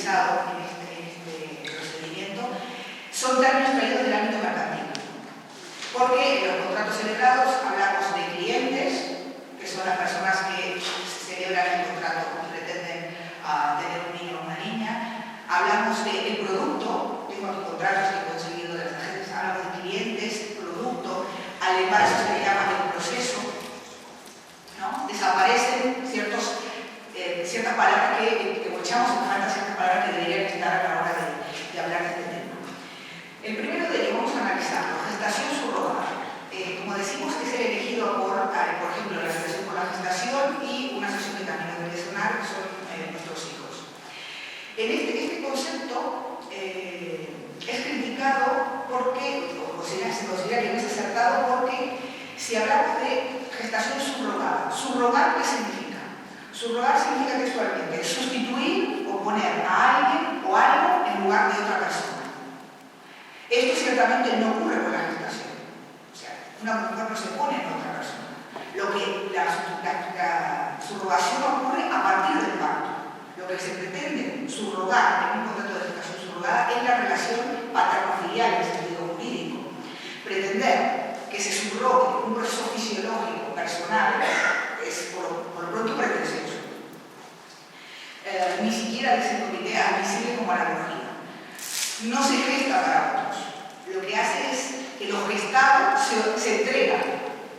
utilizado en este procedimiento son términos traídos del ámbito mercantil. Porque en los contratos celebrados hablamos de clientes, que son las personas que celebran el contrato y pretenden tener un niño o una niña. Hablamos del producto, tengo aquí contratos que he conseguido de las agencias, hablamos de clientes, producto, al embarazo se le llama el proceso, ¿no? Desaparecen ciertas palabras que echamos en falta, ciertas palabras que deberían estar a la hora de hablar de este tema. El primero de ellos vamos a analizarlo, gestación subrogada. Como decimos, es el elegido por ejemplo, la relación por la gestación y una asociación de camino tradicional, que son nuestros hijos. En este concepto es criticado porque, o se considera que no es acertado porque si hablamos de gestación subrogada, ¿subrogar qué significa? Subrogar significa textualmente sustituir o poner a alguien o algo en lugar de otra persona. Esto ciertamente no ocurre con la gestación. O sea, una mujer no se pone en otra persona. Lo que la subrogación ocurre a partir del parto. Lo que se pretende subrogar en un contrato de gestación subrogada es la relación paterno-filial en el sentido jurídico. Pretender que se subrogue un proceso fisiológico personal es por lo pronto pretencioso. Ni siquiera dice el comité admisible como analogía. No se gesta para otros. Lo que hace es que lo gestado se entrega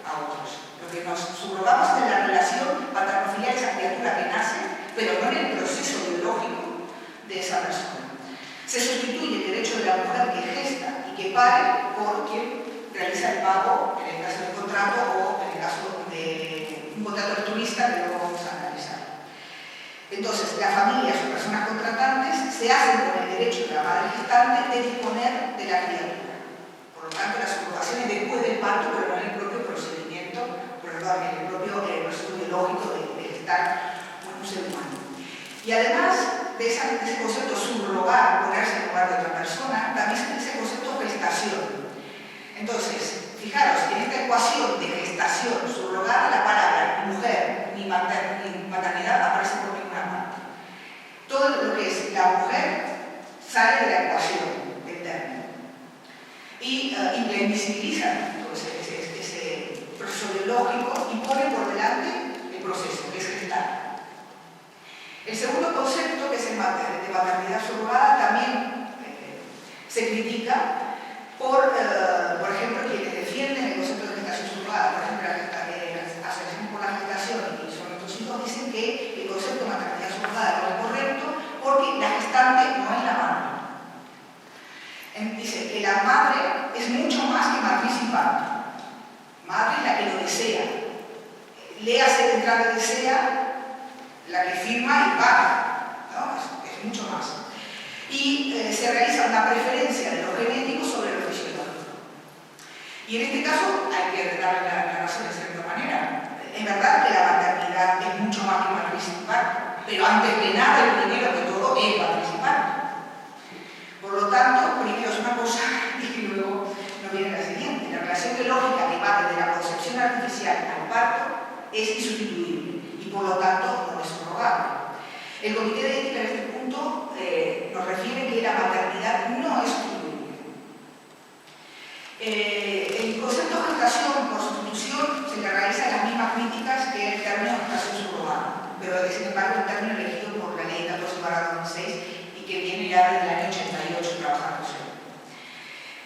a otros. Lo que nos subrogamos es la relación paterno-filial de esa criatura que nace, pero no en el proceso biológico de esa persona. Se sustituye el derecho de la mujer que gesta y que pare por quien realiza el pago, en el caso del contrato o en el caso de un contrato altruista que luego vamos a analizar. Entonces, las familias o personas contratantes se hacen con el derecho de la madre gestante de disponer de la criatura. Por lo tanto, la subrogación es después del parto, pero no en el propio procedimiento, perdón, en el propio proceso biológico de gestar un ser humano. Y además de ese concepto subrogar, ponerse en lugar de otra persona, también se dice el concepto gestación. Entonces, fijaros, en esta ecuación de gestación subrogada, la palabra mujer ni maternidad aparece por ninguna parte. Todo lo que es la mujer sale de la ecuación del término. Y le invisibiliza ese proceso biológico y pone por delante el proceso, que es gestar. El segundo concepto, que es el de maternidad subrogada, también se critica por ejemplo, quienes defienden el concepto de gestación subrogada, por ejemplo, las asociaciones por la gestación y son nuestros hijos, dicen que el concepto de maternidad subrogada no es correcto porque la gestante no es la madre. Dice que la madre es mucho más que matriz y parto. Madre es la que lo desea. Léase de entrada desea, la que firma y paga, ¿no? Es mucho más. Y se realiza una preferencia de lo genético sobre lo fisiológico. Y en este caso hay que darle la razón de cierta manera. Es verdad que la maternidad es mucho más que matriz y parto, pero antes que nada, el primero que todo es matriz y parto. Por lo tanto, primero es una cosa y luego nos viene la siguiente. La relación biológica que va desde la concepción artificial al parto es insustituible y por lo tanto no es subrogable. El Comité de Ética en este punto nos refiere que la maternidad no es sustituible. El concepto de gestación por sustitución se le realiza las mismas críticas que el término gestación subrogada, pero sin embargo el término elegido por la ley 14/2006 y que viene ya desde el año 88 trabajándose.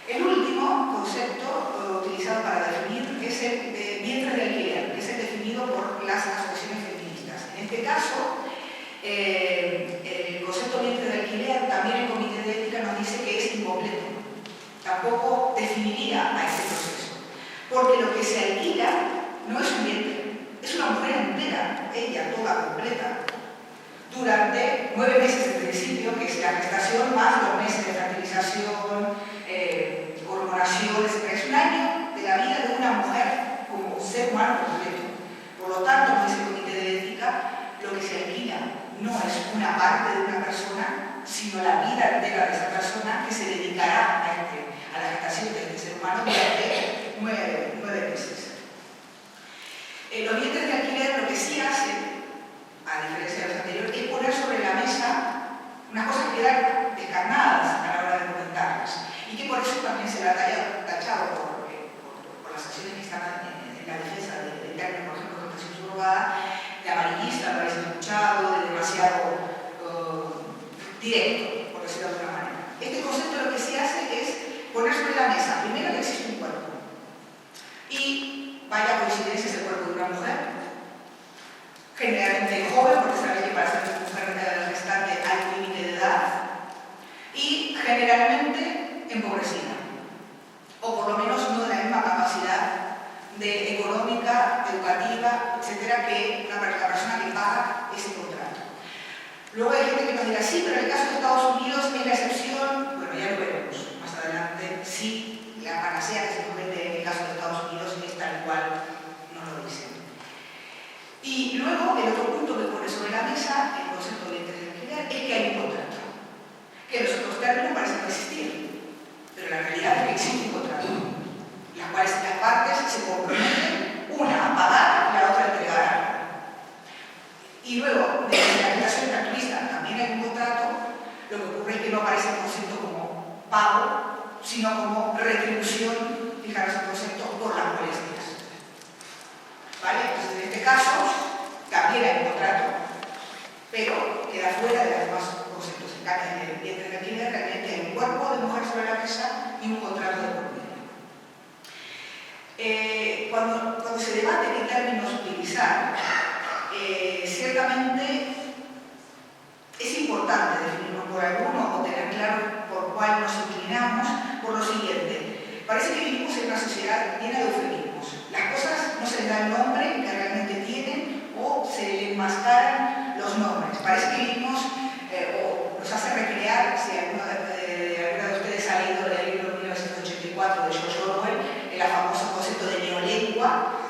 El último concepto utilizado para definir es el de vientre de alquiler, que es el definido por las asociaciones feministas. En este caso, el concepto vientre de alquiler, también el Comité de Ética nos dice que es incompleto. Tampoco definiría a este proceso. Porque lo que se alquila no es un vientre, es una mujer entera, ella toda completa, durante 9 meses de principio, que es la gestación, más 2 meses de fertilización, hormonación, etc. Es un año de la vida de una mujer como ser humano completo. Por lo tanto, como dice el Comité de Ética, lo que se alquila no es una parte de una persona, sino la vida entera de esa persona que se dedicará a la gestación de este ser humano durante 9 meses. Los vientres de alquiler lo que sí hacen, a diferencia de los anteriores, es poner sobre la mesa unas cosas que también se la ha tachado por las acciones que están en la defensa del término, por ejemplo, de gestación subrogada, de amarillista, lo habéis escuchado, de demasiado directo, por decirlo de alguna manera. Este concepto lo que se hace es poner sobre la mesa, primero, que existe un cuerpo. Y vaya coincidencia, es el cuerpo de una mujer, generalmente joven, porque sabéis que para ser mujer gestante hay un límite de edad, y generalmente empobrecida, o por lo menos no de la misma capacidad económica, educativa, etcétera, que la persona que paga ese contrato. Luego hay gente que nos dirá, sí, pero en el caso de Estados Unidos es la excepción. Bueno, ya lo veremos más adelante, si la panacea que se comete en el caso de Estados Unidos es tal cual nos lo dicen. Y luego, el otro punto que pone sobre la mesa, el concepto de interés de alquiler, es que hay un contrato, que en los otros términos parece no existir, pero la realidad es que existe un contrato, las cuales las partes se comprometen, una a pagar y la otra a entregar algo. Y luego, de la legislación gratuita también hay un contrato, lo que ocurre es que no aparece el concepto como pago, sino como retribución, fijaros el concepto, por las molestias. ¿Vale? Entonces, en este caso, también hay un contrato, pero queda fuera de los demás conceptos. En cambio, en el vientre de alquiler realmente hay un cuerpo de mujer sobre la mesa y un contrato de por medio. Cuando se debate qué términos utilizar, ciertamente es importante definirnos por alguno o tener claro por cuál nos inclinamos por lo siguiente. Parece que vivimos en una sociedad llena de eufemismos. Las cosas no se les da el nombre que realmente tienen o se le enmascaran los nombres. Parece que vivimos o nos hace recrear, si alguno de ustedes ha leído el libro 1984 de George Orwell, el famoso concepto de neolengua,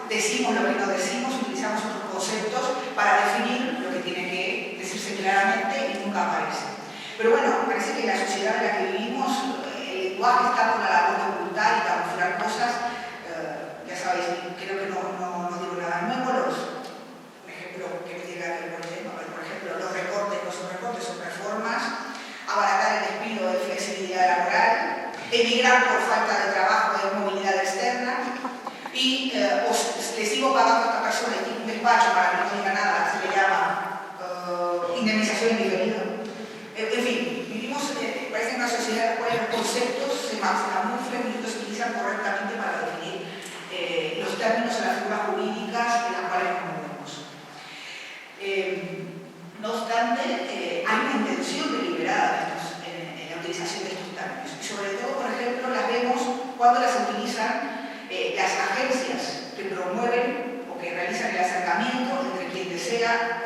decimos lo que no decimos, utilizamos otros conceptos para definir lo que tiene que decirse claramente y nunca aparece. Pero bueno, parece que en la sociedad en la que vivimos el lenguaje está por la labor de ocultar y camuflar cosas, ya sabéis, creo que no digo nada nuevo, un ejemplo que me llega del buen tema, por ejemplo, los recortes no son recortes, son reformas, abaratar el despido de flexibilidad laboral, emigrar por falta de trabajo de movilidad externa, y le sigo pagando a esta persona y tiene un despacho para que no diga nada, se le llama indemnización indiferida. En fin, vivimos, parece una sociedad en la cual los conceptos se camuflan y se utilizan correctamente para definir los términos de las figuras jurídicas en las cuales nos movemos. No obstante, hay una intención deliberada en la utilización de estos términos. Y sobre todo, por ejemplo, las vemos cuando las utilizan las agencias que promueven o que realizan el acercamiento entre quien desea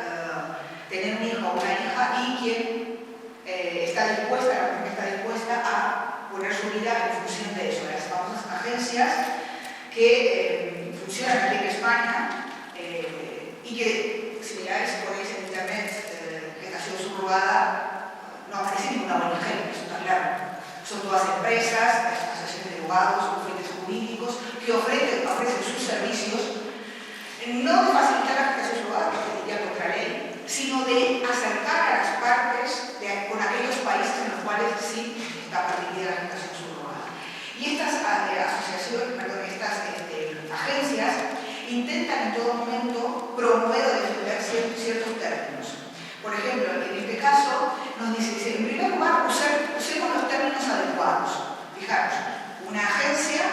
tener un hijo o una hija y quien está dispuesta, la mujer que está dispuesta a poner su vida en función de eso. Las famosas agencias que funcionan aquí en España y que, similares, ponéis en internet, gestación subrogada, no aparece ninguna ONG, eso está claro. Son todas empresas, asociaciones de abogados, bufetes jurídicos, que ofrecen sus servicios, no de facilitar la gestación subrogada, porque diría contra ley, sino de acercar a las partes con aquellos países en los cuales sí está permitida la gestación subrogada. Y estas agencias intentan en todo momento promover o defender ciertos términos. Por ejemplo, en este caso nos dice, en primer lugar, usemos los términos adecuados. Fijaros, una agencia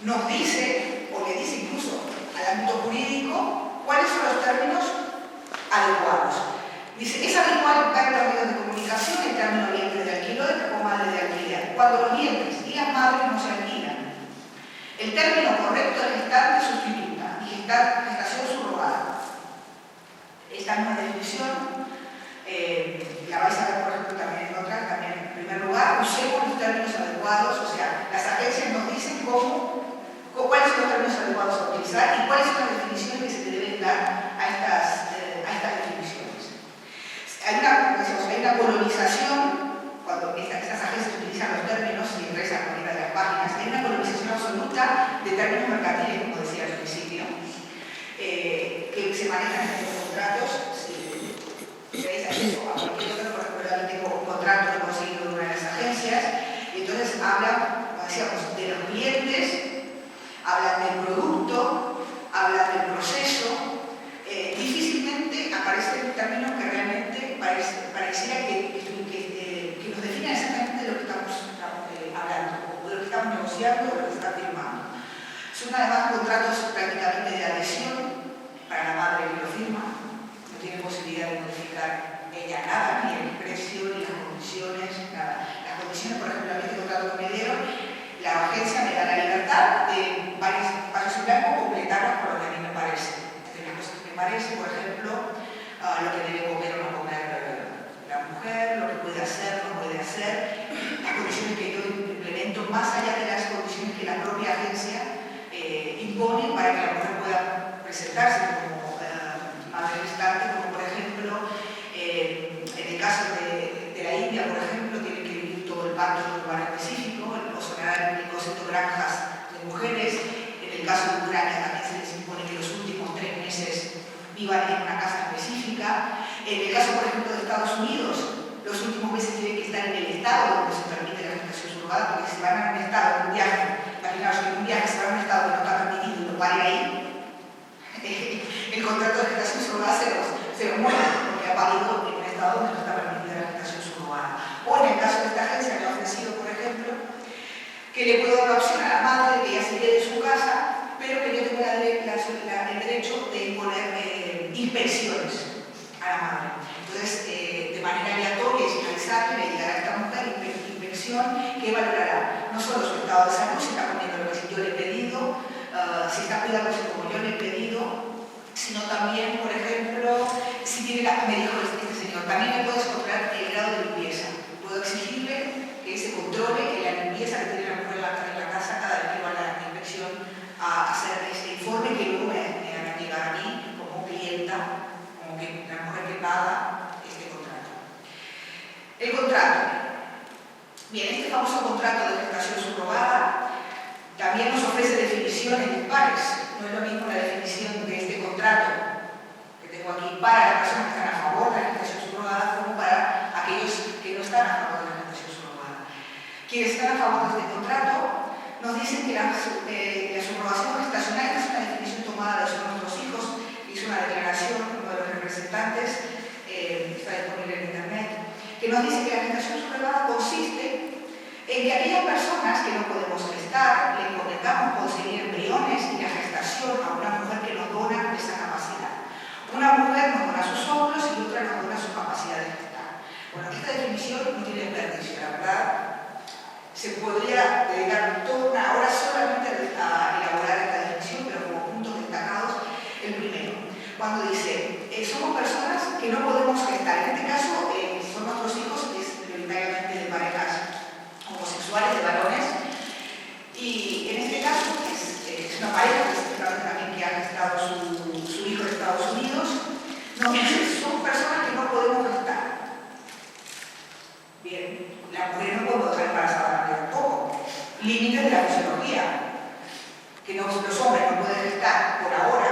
nos dice, o le dice incluso al ámbito jurídico, cuáles son los términos adecuados. Dice, es habitual dar en los medios de comunicación el término vientre de alquiler o madre de alquiler, cuando los vientres y las madres no se alquilan. El término correcto es gestante sustituta y gestación subrogada. Esta es una definición, la vais a ver, por ejemplo, también en otra, también en primer lugar, usemos los términos adecuados, o sea, las agencias nos dicen cuáles son los términos adecuados a utilizar y cuáles son las definiciones que se le deben dar a estas definiciones. Hay una colonización, cuando estas agencias utilizan los términos y ingresan a cualquiera de las páginas, hay una colonización absoluta de términos mercantiles, como decía al principio, que se manejan en estos contratos. Si veis acceso a cualquier otro, por ejemplo, yo tengo un contrato que he conseguido de una de las agencias, y entonces habla decíamos, de los clientes, hablan del producto, hablan del proceso. Difícilmente aparecen términos que realmente pareciera que nos definen exactamente de lo que estamos hablando, o de lo que estamos negociando, o de lo que está firmando. Son además contratos prácticamente de adhesión para la madre que lo firma, no tiene posibilidad de modificar ella nada, ni el precio, ni las condiciones, nada. Las condiciones, por ejemplo, en este contrato que me dieron, la agencia me da la libertad de varios en blanco completarlas por lo que a mí me parece. De las cosas que me parece, por ejemplo, lo que debe comer o no comer la mujer, lo que puede hacer, no puede hacer, las condiciones que yo implemento más allá de las condiciones que la propia agencia impone para que la mujer pueda presentarse como madre gestante, como por ejemplo, en el caso de la India, por ejemplo, tiene que vivir todo el parto en un lugar específico, o sonar en el concepto de granjas de mujeres. En el caso de Ucrania también se les impone que los últimos 3 meses vivan en una casa específica. En el caso, por ejemplo, de Estados Unidos, los últimos meses tienen que estar en el estado donde se permite la gestación subrogada, porque si van a un estado, en un viaje, imaginaos que en un viaje se va a un estado que no está permitido y lo pare ahí, el contrato de gestación subrogada se lo muere, porque ha parido en un estado donde no está permitida la gestación subrogada. O en el caso de esta agencia que ha ofrecido, por ejemplo, que le puedo dar la opción a la madre de que ella se quede de su casa, pero que yo tengo el derecho de imponer inspecciones a la madre. Entonces, de manera aleatoria y sin avisarle, le llegará a esta mujer inspección que valorará no solo su estado de salud, si está comiendo lo que yo le he pedido, si está cuidándose como yo le he pedido, sino también, por ejemplo, si tiene me dijo este señor, también me puedes controlar el grado de limpieza. Puedo exigirle que se controle la limpieza que tiene la mujer en la casa cada vez que va a la inspección a hacer este informe que luego me van a llegar a mí como clienta, como que la mujer que paga este contrato. El contrato. Bien, este famoso contrato de gestación subrogada también nos ofrece definiciones dispares. No es lo mismo la definición de este contrato que tengo aquí para las personas que están a favor de la gestación subrogada como para aquellos que no están a favor de la gestación subrogada. Quienes están a favor de este contrato nos dicen que la subrogación gestacional es una definición tomada de nuestros hijos, hizo una declaración, uno de los representantes, está disponible en internet, que nos dice que la gestación subrogada consiste en que aquellas personas que no podemos gestar, le encomendamos conseguir embriones y la gestación a una mujer que nos dona esa capacidad. Una mujer nos dona sus óvulos y otra nos dona su capacidad de gestar. Bueno, esta definición no tiene desperdicio, la verdad. Se podría dedicar toda una hora solamente a elaborar esta definición, pero como puntos destacados, el primero, cuando dice, somos personas que no podemos gestar. En este caso, son nuestros hijos, es prioritariamente de parejas homosexuales, de varones, y en este caso es una pareja también que ha gestado su hijo de Estados Unidos, nos dice, son personas que no podemos gestar. Bien, la mujer no puede dejar embarazada tampoco. Límites de la fisiología, que los hombres no pueden gestar por ahora,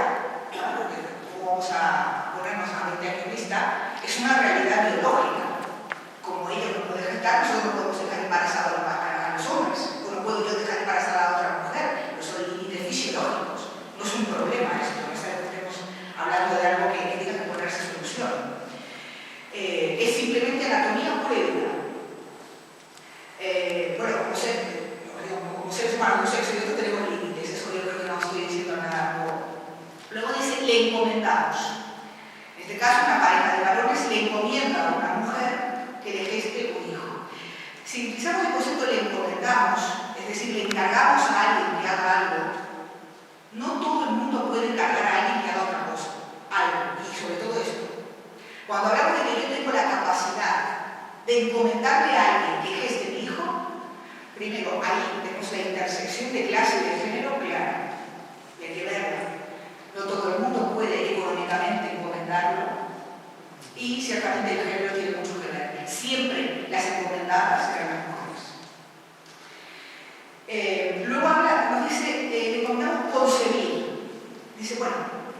claro, porque vamos a ponernos a 20 años vista, es una realidad biológica. Como ellos no pueden gestar, nosotros no podemos dejar embarazada a los hombres, o no puedo yo dejar embarazada a otra mujer, no son límites fisiológicos, no es un problema esto, no estamos hablando de algo que tenga que ponerse solución. Es simplemente anatomía pura y dura. Bueno, como seres humanos, como sexo y otro tenemos límites, eso yo creo que no estoy diciendo nada nuevo. Luego dice, le encomendamos. En este caso, una pareja de varones le encomienda a una mujer que le geste un hijo. Si utilizamos el concepto le encomendamos, es decir, le encargamos a alguien que haga algo, no todo el mundo puede encargar a alguien que haga otra cosa, algo, y sobre todo esto. Cuando hablamos de que yo tengo la capacidad de encomendarle a alguien que geste mi hijo, primero, ahí tenemos la intersección de clase y de género clara, y hay que verla. No todo el mundo puede económicamente encomendarlo, y ciertamente el género tiene mucho que ver. Siempre las encomendadas serán las mujeres. Luego nos dice, le encomendamos concebir. Dice, bueno,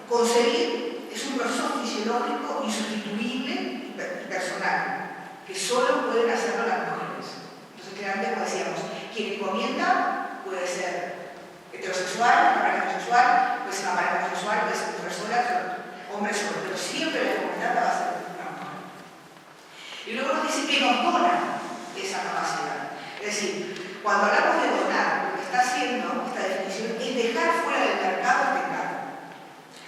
concebir es un proceso fisiológico insustituible y personal, que solo pueden hacerlo las mujeres. Entonces, claramente, como decíamos, quien encomienda puede ser heterosexual, una pareja heterosexual, puede ser una pareja homosexual, puede ser mujer sola, hombre solo, pero siempre la encomendada va a ser una mujer. Y luego nos dice que nos dona esa capacidad. Es decir, cuando hablamos de donar, lo que está haciendo esta definición es dejar fuera del mercado el pecado.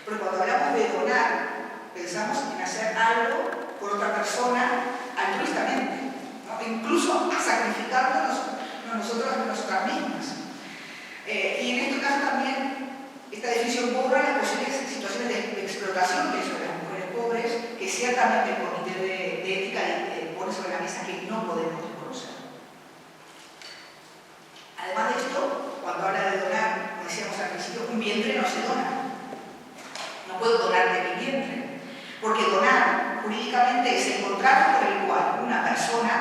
Porque cuando hablamos de donar, pensamos en hacer algo por otra persona altruistamente, ¿no? Incluso sacrificándonos nosotras mismas. Y en este caso también, esta definición borra las posibles situaciones de explotación que hay sobre las mujeres pobres, que ciertamente el Comité de Ética pone sobre la mesa que no podemos desconocer. Además de esto, cuando habla de donar, como decíamos al principio, un vientre no se dona. No puedo donar de mi vientre, porque donar jurídicamente es el contrato por el cual una persona,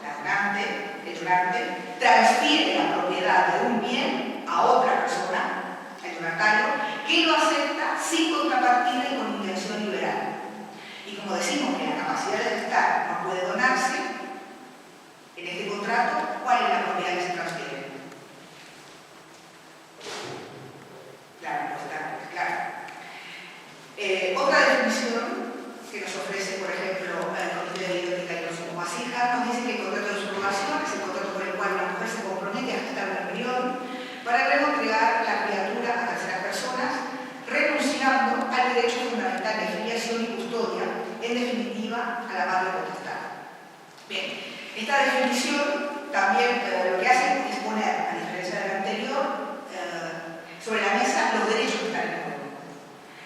la donante, el donante, transfiere la propiedad de un bien a otra persona, el donatario, que lo acepta sin contrapartida y con intención liberal. Y como decimos que la capacidad de gestar no puede donarse, en este contrato, ¿cuál es la propiedad que se transfiere? La respuesta es clara. Otra definición que nos ofrece, por ejemplo, el Comité de Ética y los Masija, nos dice que el contrato de subrogación es el contrato por el cual una mujer se compromete a gestar un embrión para luego entregar la criatura a terceras personas, renunciando al derecho fundamental de filiación y custodia, en definitiva, a la madre potestad. Bien, esta definición también lo que hace es poner, a diferencia de la anterior, sobre la mesa los derechos que están en juego.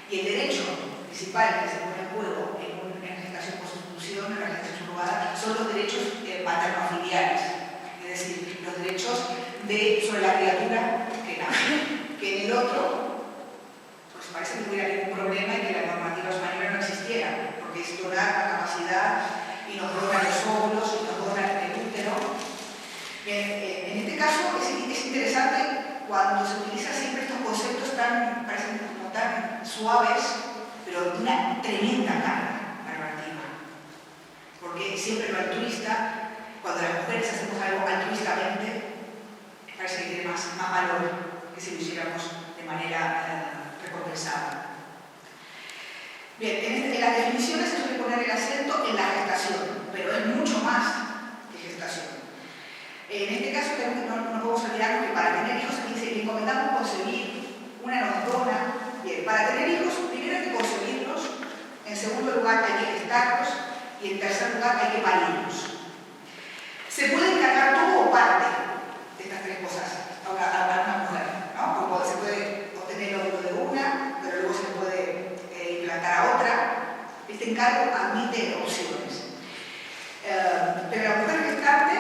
Y el derecho principal que se pone en juego en gestación por sustitución, en la gestación subrogada, son los derechos materno-filiares, es decir, los derechos sobre la criatura que nace, que en el otro, pues parece que no hubiera ningún problema y que la normativa española no existiera, porque es donar la capacidad y nos donan los óvulos y nos donan el útero. Bien, en este caso es interesante cuando se utilizan siempre estos conceptos parecen como tan suaves, pero de una tremenda carga narrativa. Porque siempre lo altruista, cuando las mujeres hacemos algo altruistamente, parece que tiene más valor que si lo hiciéramos de manera recompensada. Bien, en las definiciones se suele poner el acento en la gestación, pero es mucho más que gestación. En este caso no podemos olvidarnos que para tener hijos le encomendamos concebir, una nos dona. Bien, para tener hijos primero hay que concebirlos, en segundo lugar hay que gestarlos y en tercer lugar hay que parirlos. Se puede encargar todo o parte de estas tres cosas a una mujer, ¿no? Como se puede obtener el óvulo de una, pero luego se puede implantar a otra. Este encargo admite opciones. Pero la mujer gestante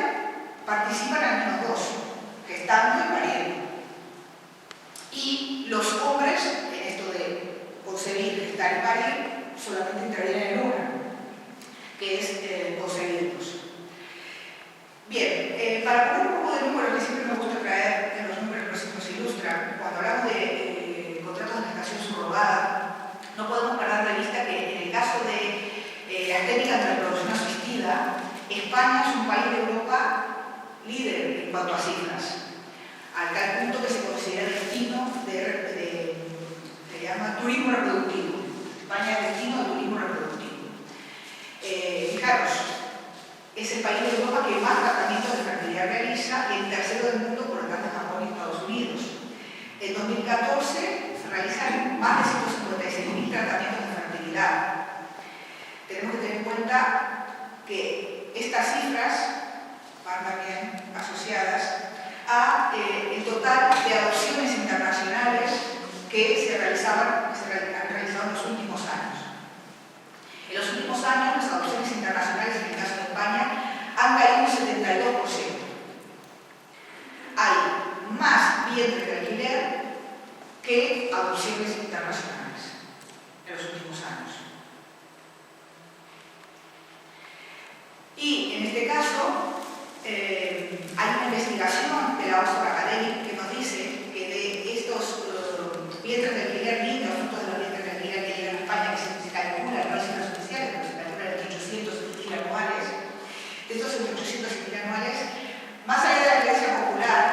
participan al menos dos, gestando y pariendo. Y los hombres, en esto de concebir, gestar y parir, solamente intervienen en una, que es concebirlos. Bien, para poner un poco de números, que siempre me gusta traer en los números que nos ilustran, cuando hablamos de contratos de gestación subrogada, no podemos perder de vista que en el caso de las técnicas de reproducción asistida, España es un país de Europa líder en cuanto a cifras, al tal punto que se considera destino se llama turismo reproductivo. España es destino de turismo reproductivo. Fijaros, es el país de Europa que más tratamientos de fertilidad realiza y el tercero del mundo por detrás de Japón y Estados Unidos. En 2014 se realizan más de 156.000 tratamientos de fertilidad. Tenemos que tener en cuenta que estas cifras van también asociadas a el total de adopciones internacionales que se han realizado en los últimos años. En los últimos años, las adopciones internacionales, en el caso de España, han caído un 72%. Hay más vientres de alquiler que adopciones internacionales en los últimos años. Y en este caso, hay una investigación de la Oxford Academy que nos dice que de estos vientres de alquiler niños, frutos de los vientres de alquiler que llegan a España, que se calcula, no hay cifras oficiales, pero se calcula de 800.000 anuales, de estos 800.000 anuales, más allá de la creencia popular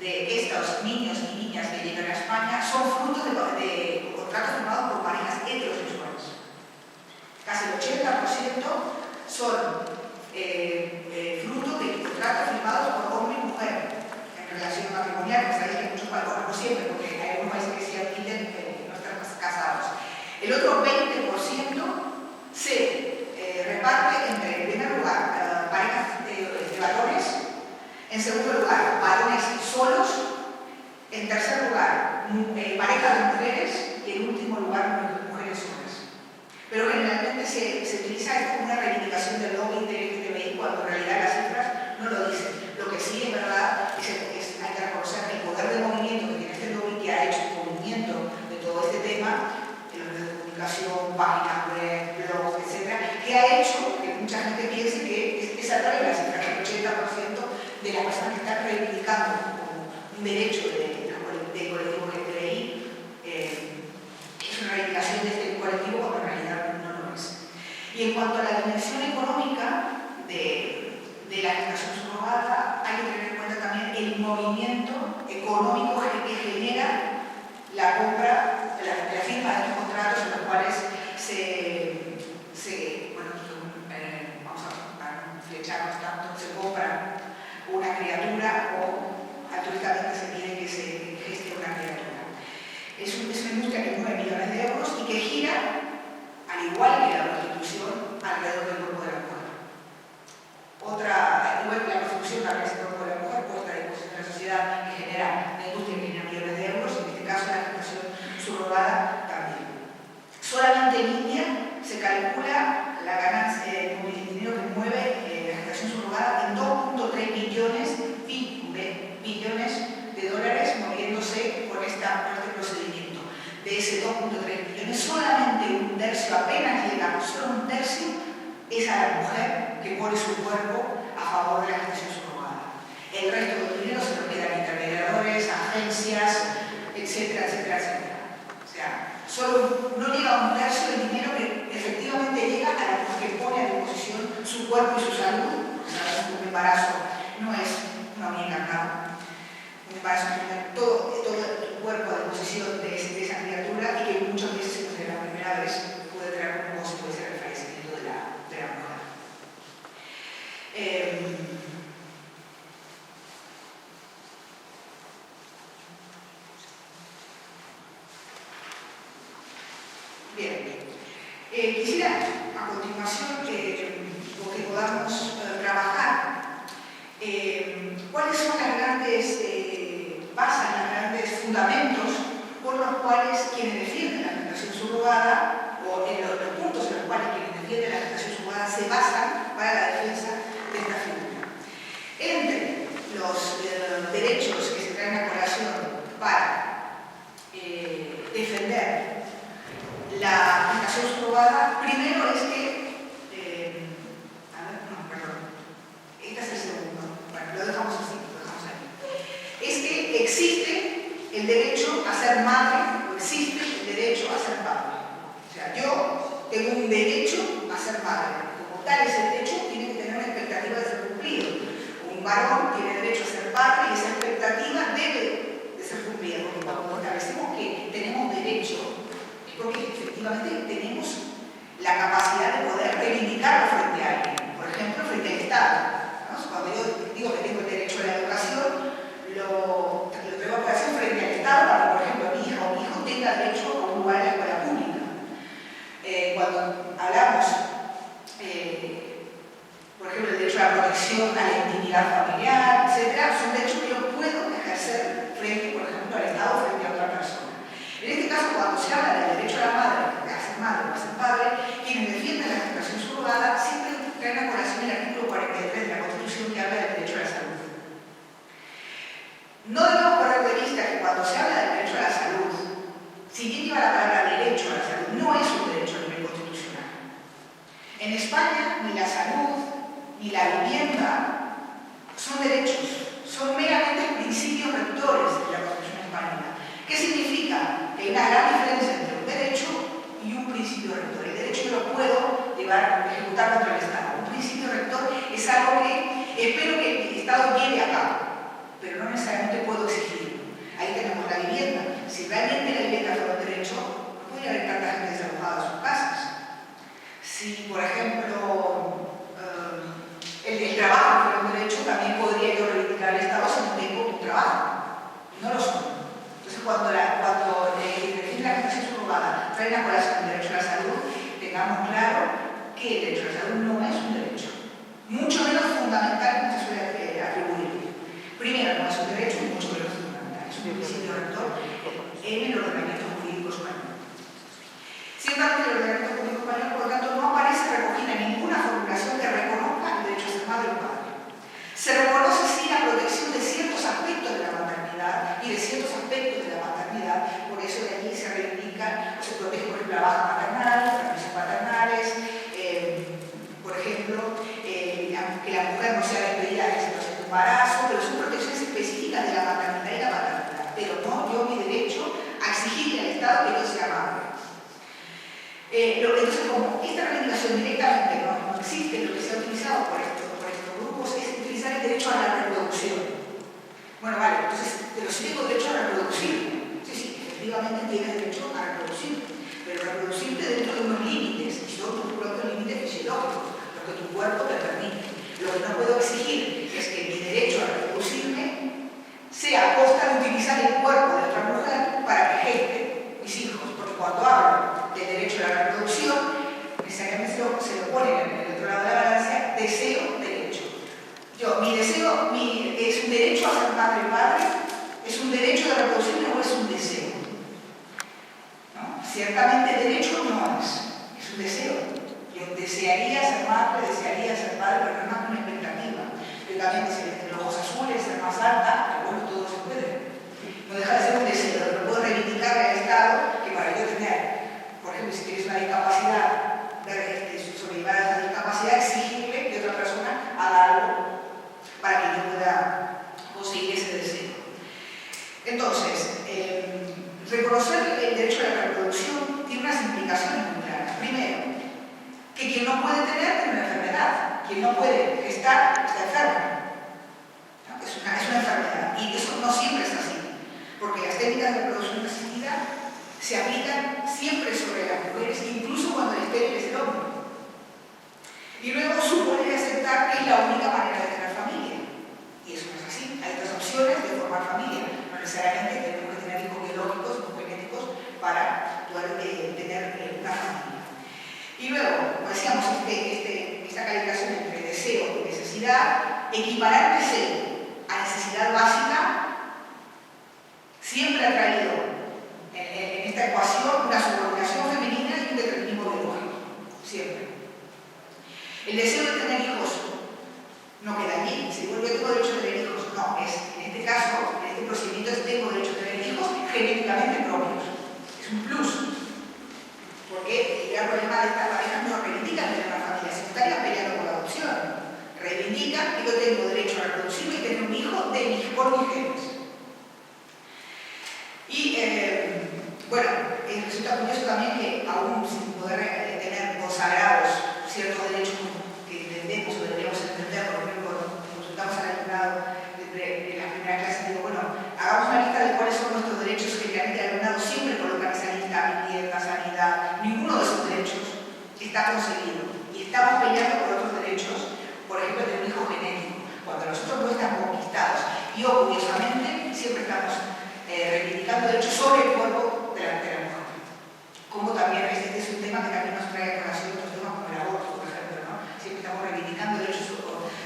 de estos niños y niñas que llegan a España son fruto de contratos firmados por parejas heterosexuales. Casi el 80% son fruto de contratos firmados por hombre y mujer en relación matrimonial, que sabéis que muchos países, no siempre, porque hay algunos países que se admiten no estar casados. El otro 20% se reparte entre, en primer lugar, parejas de varones, en segundo lugar, varones solos, en tercer lugar, parejas de mujeres y en último lugar, mujeres solas. Pero generalmente se utiliza esto como una reivindicación del lobby de LGTBI cuando en realidad las cifras no lo dicen. Lo que sí es verdad es que hay que reconocer el poder de movimiento que tiene este lobby, que ha hecho un movimiento de todo este tema, en los medios de comunicación, páginas web, blogs, etc., que ha hecho que mucha gente piense que es al revés, la cifra, el 80% de las personas que están reivindicando como un derecho del colectivo LGTBI es una reivindicación de este colectivo cuando en realidad no lo es. Y en cuanto a la dimensión económica de la gestación subrogada, hay que tener en cuenta también el movimiento económico que genera la compra, la firma de estos contratos en los cuales vamos a flecharnos tanto, se compra una criatura o altruistamente se pide que se geste una criatura. Es una industria que mueve millones de euros y que gira, al igual que la prostitución, alrededor del cuerpo de la mujer. La prostitución alrededor del cuerpo de la mujer puesta a disposición de la sociedad, que genera una industria que genera millones de euros, en este caso la gestación subrogada también. Solamente en India se calcula la ganancia, el dinero que mueve la gestación subrogada en 2.3 billones de dólares moviéndose por este procedimiento. De ese 2.3 billones, solamente un tercio, apenas llega, solo un tercio, es a la mujer que pone su cuerpo a favor de la gestación subrogada. El resto del dinero se lo quedan intermediadores, agencias, etcétera, etcétera, etcétera. O sea, solo no llega a un tercio del dinero que efectivamente llega a la mujer que pone a disposición su cuerpo y su salud, porque sabemos que un embarazo no es una muñeca, no. Un embarazo es poner todo tu cuerpo a disposición de esa criatura y que muchas veces, pues, de la primera vez puede traer como se puede ser el fallecimiento de la mujer. Bien, quisiera a continuación que podamos trabajar cuáles son las grandes bases, los grandes fundamentos por los cuales quienes defienden la gestación subrogada o en los puntos en los cuales quienes defienden la gestación subrogada se basan para la defensa de esta figura. Entre los derechos que se traen a colación para defender la gestación subrogada, primero es que este es el segundo, bueno, lo dejamos así, es que existe el derecho a ser madre o existe el derecho a ser padre. O sea, yo tengo un derecho a ser madre. Como tal, ese derecho tiene que tener una expectativa de ser cumplido. Un varón tiene derecho a ser padre y esa expectativa debe de ser cumplida. Porque cuando establecemos que tenemos derecho, es porque efectivamente tenemos la capacidad de poder reivindicarlo frente a alguien. Por ejemplo, frente al Estado. Cuando yo digo que tengo el derecho a la educación, lo tengo que hacer frente al Estado para que, por ejemplo, mi hija o mi hijo tenga derecho a un lugar en la escuela pública. Cuando hablamos, por ejemplo, del derecho a la protección, a la intimidad familiar, etc., son derechos que yo puedo ejercer frente, por ejemplo, al Estado o frente a otra persona. En este caso, cuando se habla del derecho a la madre, a ser madre o a ser padre, quienes defienden la gestación subrogada siempre traen a colación el artículo 43 de la Constitución que habla del derecho a la salud. No debemos perder de vista que cuando se habla del derecho a la salud, si bien lleva la palabra derecho a la salud, no es un derecho a nivel constitucional. En España, ni la salud ni la vivienda son derechos, son meramente principios rectores de la Constitución española. ¿Qué significa? Que hay una gran diferencia entre un derecho y un principio rector. El derecho yo lo puedo ejecutar contra el Estado. Un principio rector es algo que espero que el Estado lleve a cabo, pero no necesariamente puedo exigir si realmente la vivienda fuera un derecho, no podría haber tanta gente desalojada de sus casas. Si, por ejemplo, el trabajo fuera un derecho, también podría yo reivindicar al Estado si no tengo un trabajo. No lo son. Entonces, cuando define la gestación subrogada trae a colación el derecho a la salud, tengamos claro que el derecho a la salud no es un derecho. Mucho menos fundamental como se suele atribuir. Primero, no es un derecho y mucho menos fundamental. Es un principio rector en el ordenamiento jurídico español. Ciertamente, el ordenamiento jurídico español, por lo tanto, no aparece recogida ninguna formulación que reconozca el derecho a ser madre o padre. Se reconoce sí la protección de ciertos aspectos de la maternidad y de ciertos aspectos de la maternidad, por eso de allí se reivindican o se protege, por ejemplo, la baja maternal, los permisos paternales, por ejemplo, que la mujer no sea despedida en situación de embarazo, pero son protecciones específicas de la maternidad y la paternidad, pero no yo mi derecho a exigirle al Estado que yo sea madre. Entonces, como esta reivindicación directamente no existe, lo que se ha utilizado por estos grupos es utilizar el derecho a la reproducción. Bueno, vale, entonces, pero si tengo derecho a reproducirme, sí, efectivamente tienes derecho a reproducirte, pero reproducirte dentro de unos límites, y son tus propios límites fisiológicos, lo que tu cuerpo te permite. Lo que no puedo exigir es que mi derecho a reproducirme sea a costa de utilizar el cuerpo de otra mujer para que geste mis hijos, porque cuando hablo del derecho a la reproducción, necesariamente se lo pone en el otro lado de la balanza, deseo-derecho. Mi deseo es un derecho a ser madre y padre, es un derecho de reproducirme o es un deseo. ¿No? Ciertamente derecho no es un deseo. Yo desearía ser madre, desearía ser padre, pero no es más una expectativa. Yo también desearía tener ojos azules, ser más alta, pero bueno, todo se puede. No deja de ser un deseo, pero no puedo reivindicar al Estado que para yo tener, por ejemplo, si tienes una discapacidad, sobrellevar esa discapacidad, exigirle que otra persona haga algo para que yo pueda conseguir ese deseo. Entonces, reconocer el derecho a la reproducción tiene unas implicaciones muy claras. Primero, que quien no puede tener tiene una enfermedad, quien no puede gestar está enfermo. ¿No? Es una enfermedad. Y eso no siempre es así, porque las técnicas de reproducción asistida se aplican siempre sobre las mujeres, incluso cuando el estéril es el hombre. Y luego supone aceptar que es la única manera de tener familia. Y eso no es así. Hay otras opciones de formar familia. No necesariamente tenemos que tener hijos biológicos o genéticos para poder tener una familia. Y luego, como decíamos, esta calificación entre deseo y necesidad, equiparar deseo a necesidad básica siempre ha traído en esta ecuación una subordinación femenina y un determinismo biológico. Siempre. El deseo de tener hijos no queda allí. Si digo yo tengo derecho a tener hijos, no, en este caso, en este procedimiento tengo derecho a tener hijos genéticamente propios. Es un plus. Porque el gran problema de estas parejas no reivindican tener una familia, se estarían peleando por la adopción. Reivindican que yo tengo derecho a reproducirme y tener un hijo por mis genes. Y bueno, resulta curioso también que aún sin poder tener consagrados ciertos derechos que entendemos o deberíamos entender, por ejemplo, cuando consultamos al alumnado de la primera clase, digo, bueno, hagamos una lista de cuáles son nuestros derechos que realmente el alumnado siempre coloca en esa lista, vivienda, sanidad, ninguno de esos derechos está conseguido. Y estamos peleando por otros derechos, por ejemplo, tener un hijo genético, cuando nosotros no estamos conquistados. Y curiosamente, siempre estamos reivindicando derechos sobre el cuerpo de la mujer. Como también este es un tema que también nos trae a colación otros temas como el aborto, por ejemplo, ¿no? Siempre estamos reivindicando derechos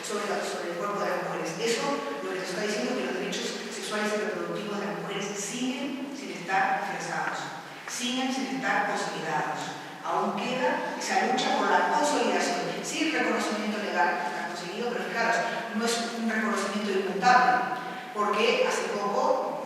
sobre el cuerpo de las mujeres. Eso lo que nos está diciendo es que los derechos sexuales y reproductivos de las mujeres siguen sin estar afianzados, siguen sin estar consolidados. Aún queda esa lucha por la consolidación, sí el reconocimiento legal que está conseguido, pero fijaros, no es un reconocimiento inmutable, porque hace poco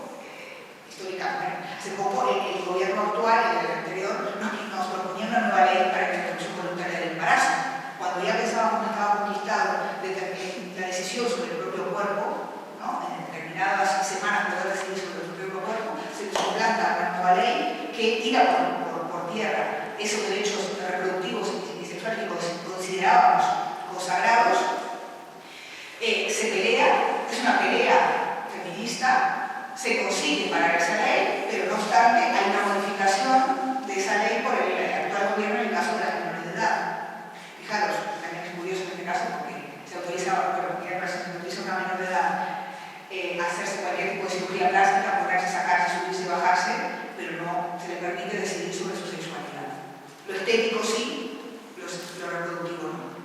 históricamente, hace poco el gobierno actual y el anterior nos proponía una nueva ley para la interrupción voluntaria del embarazo. Cuando ya pensábamos que estaba conquistado la decisión sobre el propio cuerpo, ¿no? En determinadas semanas poder decidir sobre el propio cuerpo, se suplanta una nueva ley que tira por tierra esos derechos reproductivos y sexuales que considerábamos consagrados. Se pelea, es una pelea feminista, se consigue parar esa ley, pero no obstante hay una modificación de esa ley por el actual gobierno en el caso de las menores de edad. Fijaros, también es curioso en este caso porque se autoriza a una menor de edad hacerse cualquier tipo de cirugía plástica, ponerse, sacarse, subirse y bajarse, pero no se le permite decidir sobre su sexualidad. Lo estético sí, lo reproductivo no.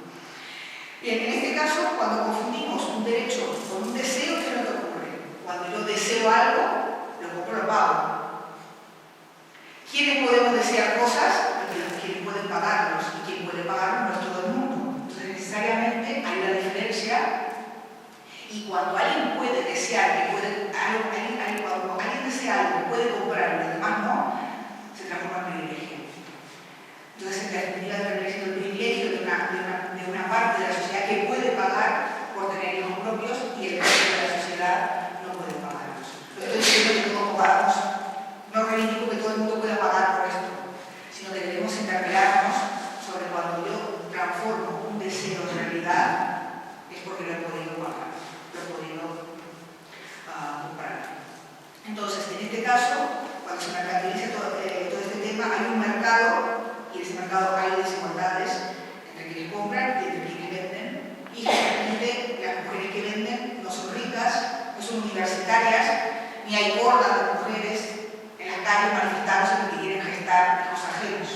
Bien, en este caso, cuando confundimos un derecho con un deseo, ¿qué es lo que ocurre? Cuando yo deseo algo, lo compro, lo pago. ¿Quiénes podemos desear cosas? Quienes pueden pagarlos, y quien puede pagarlos no es todo el mundo. Entonces, necesariamente hay una diferencia. Y cuando alguien puede desear, cuando alguien desea algo, puede comprar y los demás no, se transforma en privilegio. Entonces, en definitiva, el privilegio de una parte de la sociedad que puede pagar por tener hijos propios y el resto de la sociedad no puede pagarlos. No estoy diciendo que todos pagamos, no reivindico que todo el mundo pueda pagar por esto, sino que debemos interpelarnos sobre cuando yo transformo un deseo en realidad, es porque lo he podido pagar. Comprar. Entonces, en este caso, cuando se mercantiliza todo este tema, hay un mercado y en ese mercado hay desigualdades entre quienes compran y entre quienes venden, y generalmente las mujeres que venden no son ricas, no son universitarias, ni hay hordas de mujeres en las calles manifestándose porque quieren gestar hijos ajenos.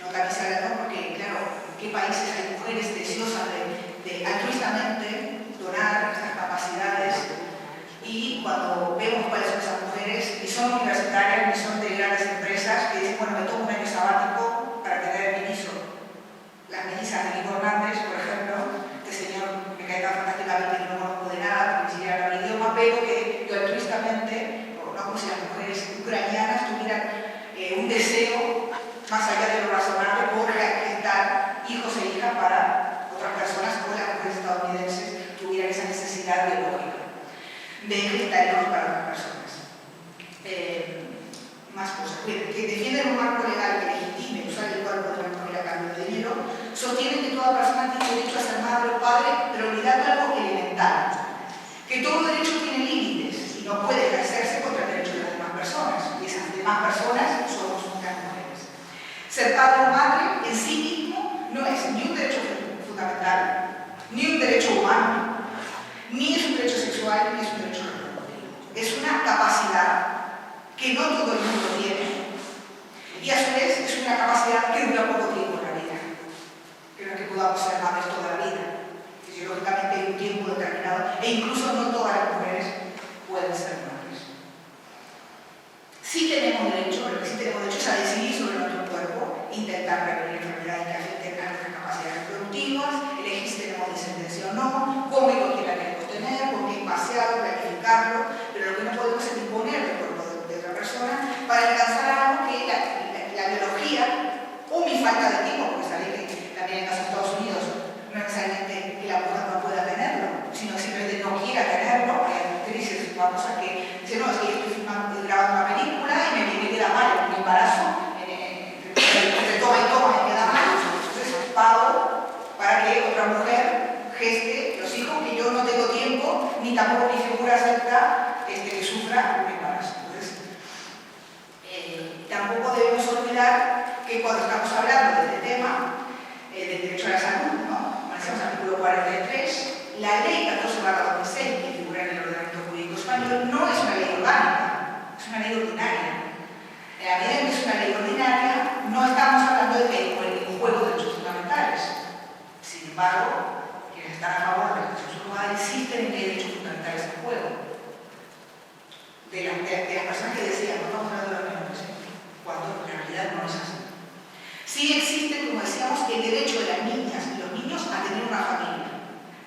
No, también se habla, ¿no? Porque, claro, ¿en qué países hay mujeres deseosas de altruistamente donar estas capacidades? Y cuando vemos cuáles son esas mujeres, ni son universitarias, ni son de grandes empresas, que dicen, bueno, me tomo un año sabático para tener mi piso. Las mellizas de Nico Hernández, por ejemplo, este señor me cae tan fantásticamente que no conozco de nada, porque ni siquiera habla mi idioma, pero que altruistamente, no como si las mujeres ucranianas tuvieran un deseo más allá de lo razonable por gestar hijos e hijas para otras personas, o las mujeres estadounidenses tuvieran esa necesidad biológica de gestar hijos para otras personas. Más cosas. Que defienden un marco legal que legitime usar el cuerpo de una mujer a cambio de dinero, sostienen que toda persona tiene derecho a ser madre o padre, pero olvidando algo elemental, que todo derecho tiene límites y no puede ejercerse contra el derecho de las demás personas, y esas demás personas somos las mujeres. Ser padre o madre en sí mismo no es ni un derecho fundamental, ni un derecho humano, ni es un derecho sexual, ni es un derecho reproductivo. Es una capacidad que no todo el mundo tiene y a su vez es una capacidad que dura poco tiempo en la vida. Que no es que podamos ser madres toda la vida. Fisiológicamente hay un tiempo determinado e incluso no todas las mujeres pueden ser madres. Sí tenemos derecho, lo que sí tenemos derecho es a decidir sobre nuestro cuerpo, intentar prevenir enfermedades que afecten a nuestras capacidades reproductivas, elegir si tenemos descendencia o no, cómo y con quién la queremos tener, con qué espaciado, planificarlo, pero lo que no podemos es imponer el cuerpo de otra persona para alcanzar algo que la biología o mi falta de tiempo, porque sabéis que también en caso de Estados Unidos no necesariamente que la mujer no pueda tenerlo, sino simplemente no quiera tenerlo. Hay actrices famosas que dicen, no, es que estoy grabando una película y me queda mal mi embarazo, entre toma y toma me queda mal, entonces pago para que otra mujer geste los hijos que yo no tengo tiempo, ni tampoco mi figura acepta que sufra un embarazo. Entonces, tampoco debemos olvidar que cuando estamos hablando de este tema, del derecho a la salud, ¿no? Hacemos el artículo 43, la ley 14/2006, que figura en el ordenamiento jurídico español, no es una ley orgánica, es una ley ordinaria. En la medida en que es una ley ordinaria, no estamos hablando de que hay en juego derechos fundamentales. Sin embargo, quienes están a favor de la educación subrogada insisten en que hay derechos fundamentales en juego. De las personas que decían, no estamos hablando de los menores, cuando en realidad no es así. Sí existe, como decíamos, el derecho de las niñas y los niños a tener una familia,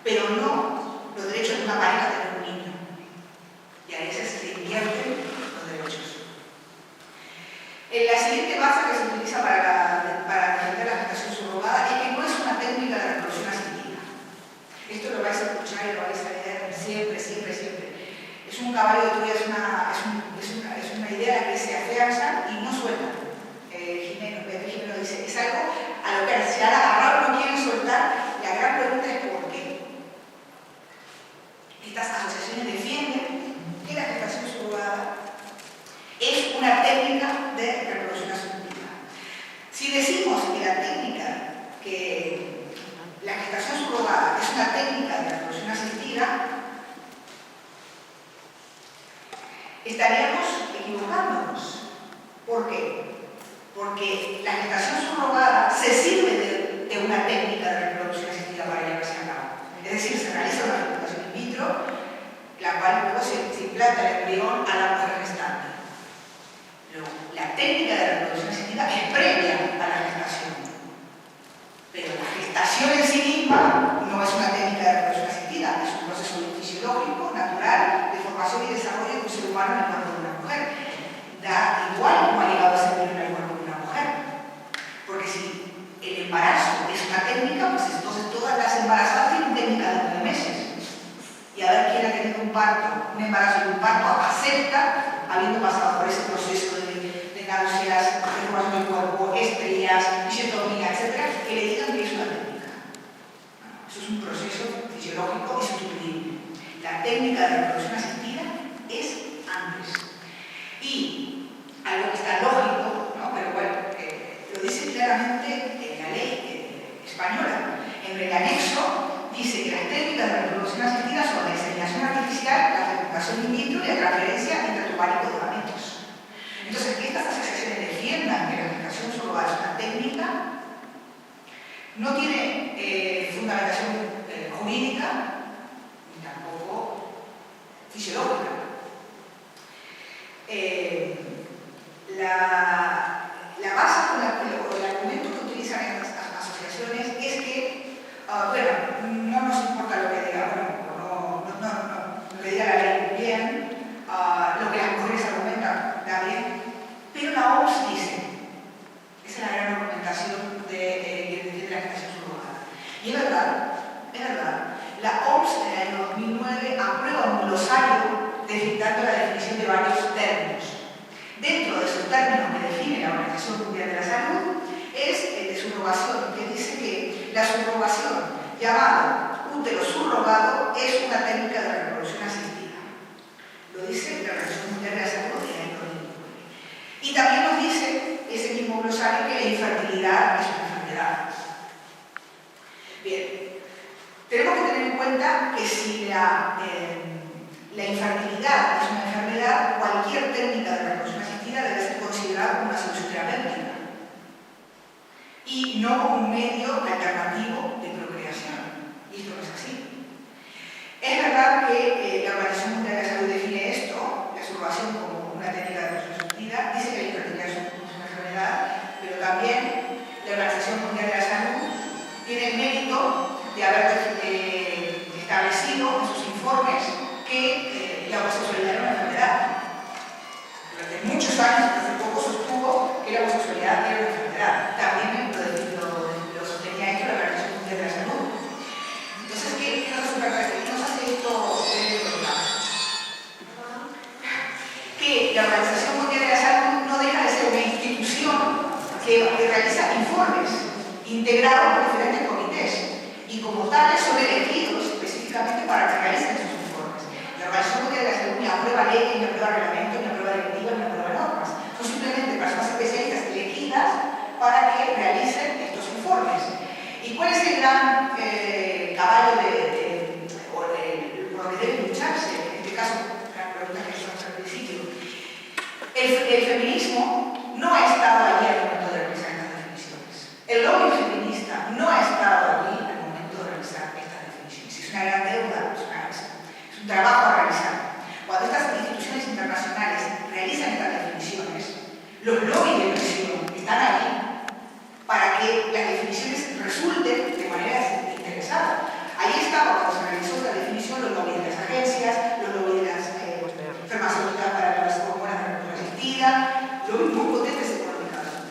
pero no los derechos de una pareja a tener un niño. Y a veces se invierten los derechos. La siguiente base que se utiliza para defender la gestación subrogada es que no es una técnica de reproducción asistida. Esto lo vais a escuchar y lo vais a leer siempre, siempre, siempre. Es un caballo de Troya, es una idea que se afianza y no suelta. Jimeno dice, es algo a lo que se han agarrado, no quieren soltar. La gran pregunta es ¿por qué? Estas asociaciones defienden que la gestación subrogada técnica de reproducción asistida. Si decimos que la técnica, que la gestación subrogada es una técnica de reproducción asistida, estaríamos equivocándonos. ¿Por qué? Porque la gestación subrogada se sirve de una técnica de reproducción asistida para llevarse a cabo. Es decir, se realiza una fecundación in vitro, la cual luego se implanta el embrión a la mujer gestante. La técnica de reproducción asistida es previa a la gestación. Pero la gestación en sí misma no es una técnica de reproducción asistida, es un proceso fisiológico, natural, de formación y desarrollo de un ser humano en el cuerpo de una mujer. Da igual cómo ha llegado a ser en el cuerpo de una mujer. Porque si el embarazo es una técnica, pues entonces todas las embarazadas tienen técnica de 9 meses. Y a ver quién ha tenido un parto, un embarazo y un parto acepta, habiendo pasado por ese proceso de náuseas, deformación del cuerpo, estrías, disiotomía, etc., que le digan que es una técnica. Eso es un proceso fisiológico y sustituible. La técnica de reproducción asistida es antes. Y algo que está lógico, ¿no? Pero bueno, lo dice claramente en la ley española. En el anexo dice que las técnicas de reproducción asistida son la inseminación artificial, la fecundación in vitro y la transferencia intratubárica de gametos. Entonces, que estas asociaciones defiendan que la gestación subrogada es una técnica no tiene fundamentación jurídica ni tampoco fisiológica. La base o el argumento que utilizan estas asociaciones es que, bueno, no nos importa lo que diga, bueno, lo que diga la ley bien, lo que las mujeres argumentan da bien, pero la OMS dice, esa es la gran argumentación de la gestación subrogada. Y es verdad, la OMS en el año 2009 aprueba un glosario dando la definición de varios términos. Dentro de esos términos que define la Organización Mundial de la Salud es el de subrogación, que dice que la subrogación, llamada útero subrogado, es una técnica de reproducción asistida. Lo dice la Organización Mundial de la Salud en el año 2009. Y también nos dice ese mismo glosario que la infertilidad es una enfermedad. Bien, tenemos que tener en cuenta que si la infertilidad es una enfermedad, cualquier técnica de reproducción asistida debe ser considerada como una solución terapéutica y no como un medio alternativo de procreación. Y esto no es así. Es verdad que la Organización Mundial de la Salud define esto, la subrogación, como una técnica de reproducción asistida, dice que la infertilidad es una enfermedad, pero también la Organización Mundial de la Salud tiene el mérito de haber establecido en sus informes que la homosexualidad era una enfermedad. Durante muchos años, hace poco, sostuvo que la homosexualidad era una enfermedad. También lo sostenía esto la Organización Mundial de la Salud. Entonces, ¿qué nos resulta claro? ¿Qué nos hace esto el programa? Que la Organización Mundial de la Salud no deja de ser una institución que realiza informes integrados por diferentes comités y como tales son elegidos específicamente para que realicen esos informes. La Organización Mundial de la Salud ni aprueba leyes, ni aprueba reglamentos, ni aprueba directivas, ni aprueba normas. Son simplemente personas especialistas elegidas para que realicen estos informes. ¿Y cuál es el gran caballo por lo que debe lucharse? En este caso, la pregunta que yo hice al principio. El feminismo no ha estado allí al momento de realizar estas definiciones. El lobby feminista no ha estado allí al momento de realizar estas definiciones. Es una gran deuda, es un trabajo a realizar. Cuando estas instituciones internacionales realizan estas definiciones, los lobbies de presión están ahí para que las definiciones resulten de manera interesada. Ahí estaba cuando se realizó esta definición los lobbies de las agencias, los lobbies de las farmacéuticas para las hormonas de reproducción asistida, lobbies muy potentes económicamente,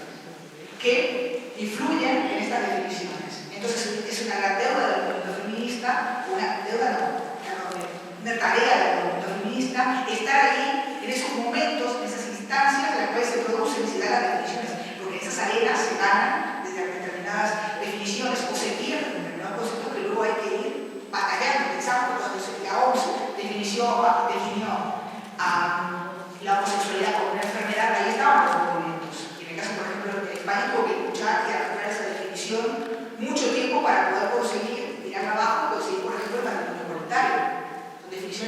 que influyen en estas definiciones. Entonces es una gran deuda del movimiento feminista, una tarea del movimiento feminista, estar ahí en esos momentos, en esas instancias en las cuales se producen y se dan las definiciones, porque esas arenas se ganan desde determinadas definiciones o se pierden determinados conceptos que luego hay que ir batallando. Pensamos cuando la OMS definió a la homosexualidad como una enfermedad, ahí estaba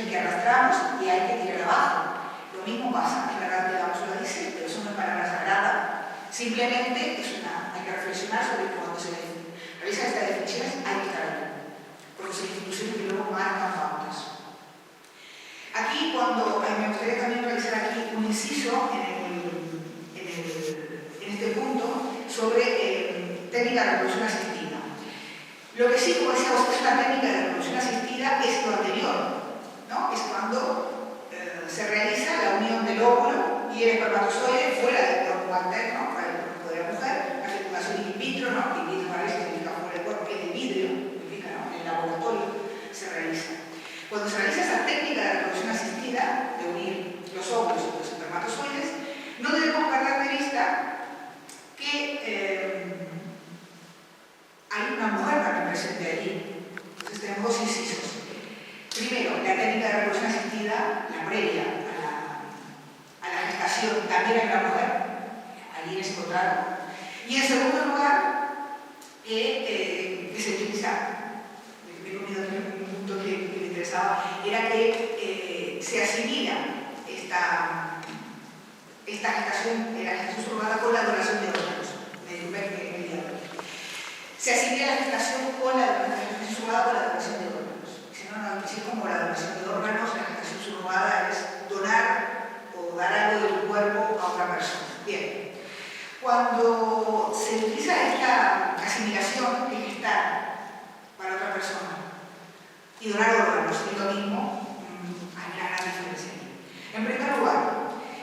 que arrastramos y hay que tirar abajo. Lo mismo pasa, es verdad que la Úrsula dice, pero eso no es palabra sagrada, simplemente hay que reflexionar sobre cuando se realizan estas definiciones hay que estar ahí, porque son instituciones que luego marcan pautas. Aquí, me gustaría también realizar aquí un inciso en este punto sobre técnica de reproducción asistida. Lo que sí, como decíamos, es una técnica de reproducción asistida es lo anterior, ¿no? Es cuando se realiza la unión del óvulo y el espermatozoide fuera del cuerpo materno, fuera del cuerpo de la mujer, la fecundación in vitro, ¿no? In vitro para eso significa fuera del cuerpo, que es de vidrio, significa, ¿no? En el laboratorio se realiza. Cuando se realiza esa técnica de reproducción asistida, de unir los óvulos y los espermatozoides, no debemos perder de vista que hay una mujer también presente allí. Entonces tenemos dos incisos. Primero, la técnica de reproducción asistida, la previa a la gestación, también hay una mujer, allí es encontrado. Y en segundo lugar, que se utiliza, me he comido un punto que me interesaba, era que se asimila esta gestación, la gestación subrogada con la donación de órganos. Se asimila la gestación con la gestación subrogada con la donación de órganos. Si es como la donación de órganos, la gestación subrogada es donar o dar algo del cuerpo a otra persona. Bien. Cuando se utiliza esta asimilación, que es gestar para otra persona, y donar órganos, es lo mismo, hay una gran diferencia. En primer lugar,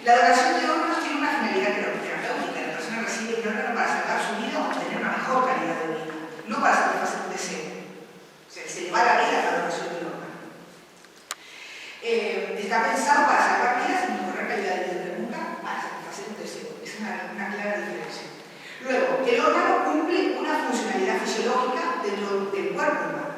la donación de órganos tiene una finalidad terapéutica. La persona recibe un órgano para salvar su vida o obtener una mejor calidad de vida, no para satisfacer un deseo. O sea, se le va la vida a la donación del órgano. Está pensado para salvar vidas y mejorar calidad de vida, nunca para satisfacer un deseo. Es una clara diferencia. Luego, el órgano cumple una funcionalidad fisiológica dentro del cuerpo humano.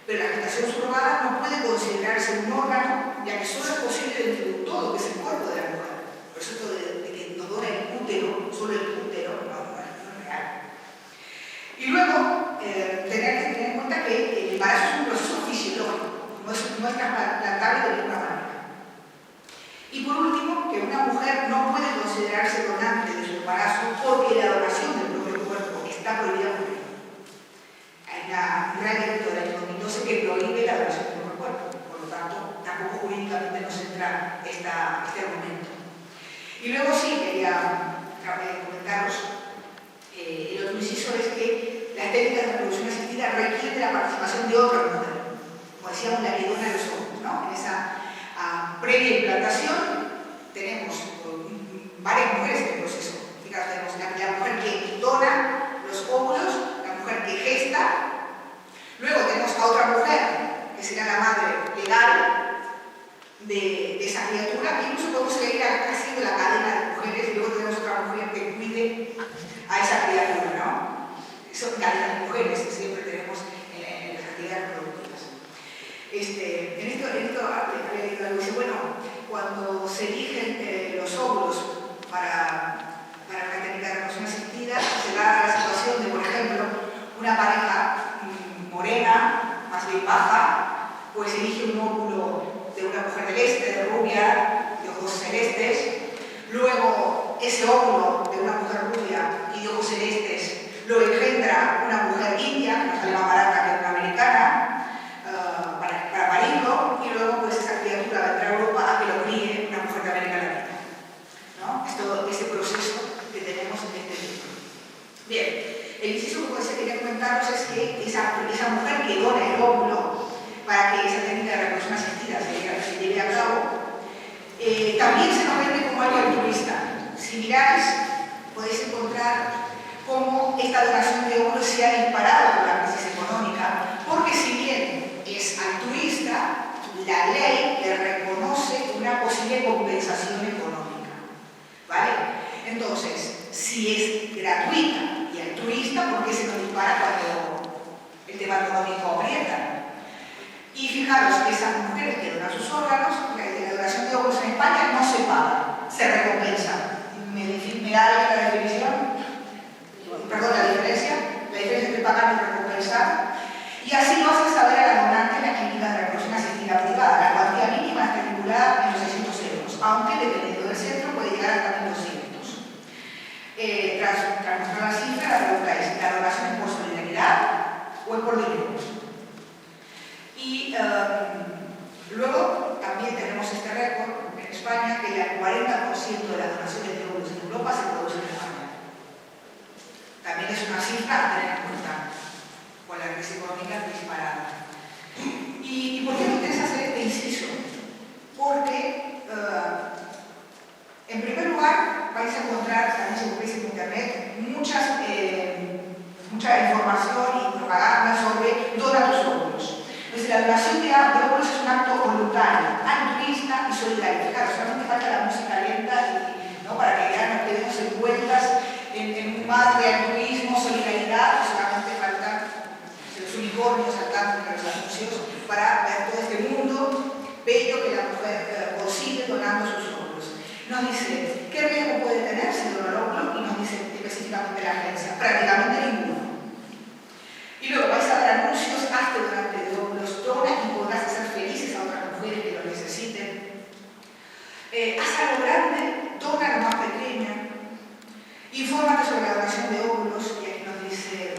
Pero la gestación subrogada no puede considerarse un órgano, ya que solo es posible dentro de un todo, que es el cuerpo de la mujer. Por eso esto de que nos dona el útero, solo el útero, no es real. Y luego, tener que tener en cuenta que el embarazo es un proceso fisiológico, no es trasplantable de ninguna manera. Y por último, que una mujer no puede considerarse donante de su embarazo porque la donación del propio cuerpo está prohibida por ley. Hay una regla de la ley 2012 que prohíbe la donación del propio cuerpo, por lo tanto, tampoco jurídicamente nos entra este argumento. Y luego sí, quería comentaros, el otro inciso es que las técnicas de reproducción asistida requieren de la participación de otra mujer, como decíamos, la que dona los ojos, ¿no? En esa previa implantación tenemos varias mujeres en el proceso. Fijaos, tenemos la mujer que dona los óvulos, la mujer que gesta, luego tenemos a otra mujer que será la madre legal de esa criatura, incluso podemos seguir haciendo la cadena de mujeres y luego tenemos otra mujer que cuide a esa criatura, ¿no? Son cadenas de mujeres que siempre tenemos en las actividades reproductivas. En esto había leído algo, dice, bueno, cuando se eligen los óvulos para la técnica de reproducción asistida, se da la situación de, por ejemplo, una pareja morena, más bien baja, pues elige un óvulo de una mujer del este, de rubia, de ojos celestes. Luego, ese óvulo de una mujer rubia y de ojos celestes lo engendra una mujer india, que nos sale más barata que una americana, para parirlo, y luego pues esa criatura vendrá a Europa a que lo críe una mujer de América Latina, ¿no? Es todo ese proceso que tenemos en este libro. Bien, el inciso que quería comentaros es que esa mujer que dona el óvulo para que esa técnica de reproducción asistida se lleve a cabo, también se nos vende como algo altruista. Si miráis, podéis encontrar cómo esta donación de óvulos se ha disparado por la crisis económica, porque si bien es altruista, la ley le reconoce una posible compensación económica, ¿vale? Entonces, si es gratuita y altruista, ¿por qué se nos dispara cuando el tema económico aprieta? Y fijaros que esas mujeres que donan sus órganos, la donación de óvulos en España no se paga, se recompensa. ¿Me da la definición? Perdón, la diferencia entre pagar y recompensar. Y así lo hace saber a la donante en la clínica de reproducción asistida privada. La cuantía por dinero. Y luego también tenemos este récord en España, que el 40% de las donaciones de óvulos en Europa se producen en España. También es una cifra a tener en cuenta, con la crisis económica disparada. ¿Y por qué me interesa hacer este inciso? Porque, en primer lugar, vais a encontrar, también si busquéis en internet, mucha información y propaganda sobre donar tus óvulos. Entonces, la donación de óvulos es un acto voluntario, altruista y solidario. Fijaros, solamente falta la música lenta ¿no? Para que ya nos quedemos envueltas en un mar de altruismo, solidaridad, solamente faltan los unicornios saltando entre los anuncios para ver todo este mundo bello que la mujer consigue donando sus óvulos. Nos dice qué riesgo puede tener si dona óvulos y nos dice específicamente la agencia, prácticamente ninguno. Y luego vais a ver anuncios, hazte donante de óvulos, dona y podrás hacer felices a otras mujeres que lo necesiten. Haz algo grande, dona lo más pequeño. Infórmate sobre la donación de óvulos y aquí nos dice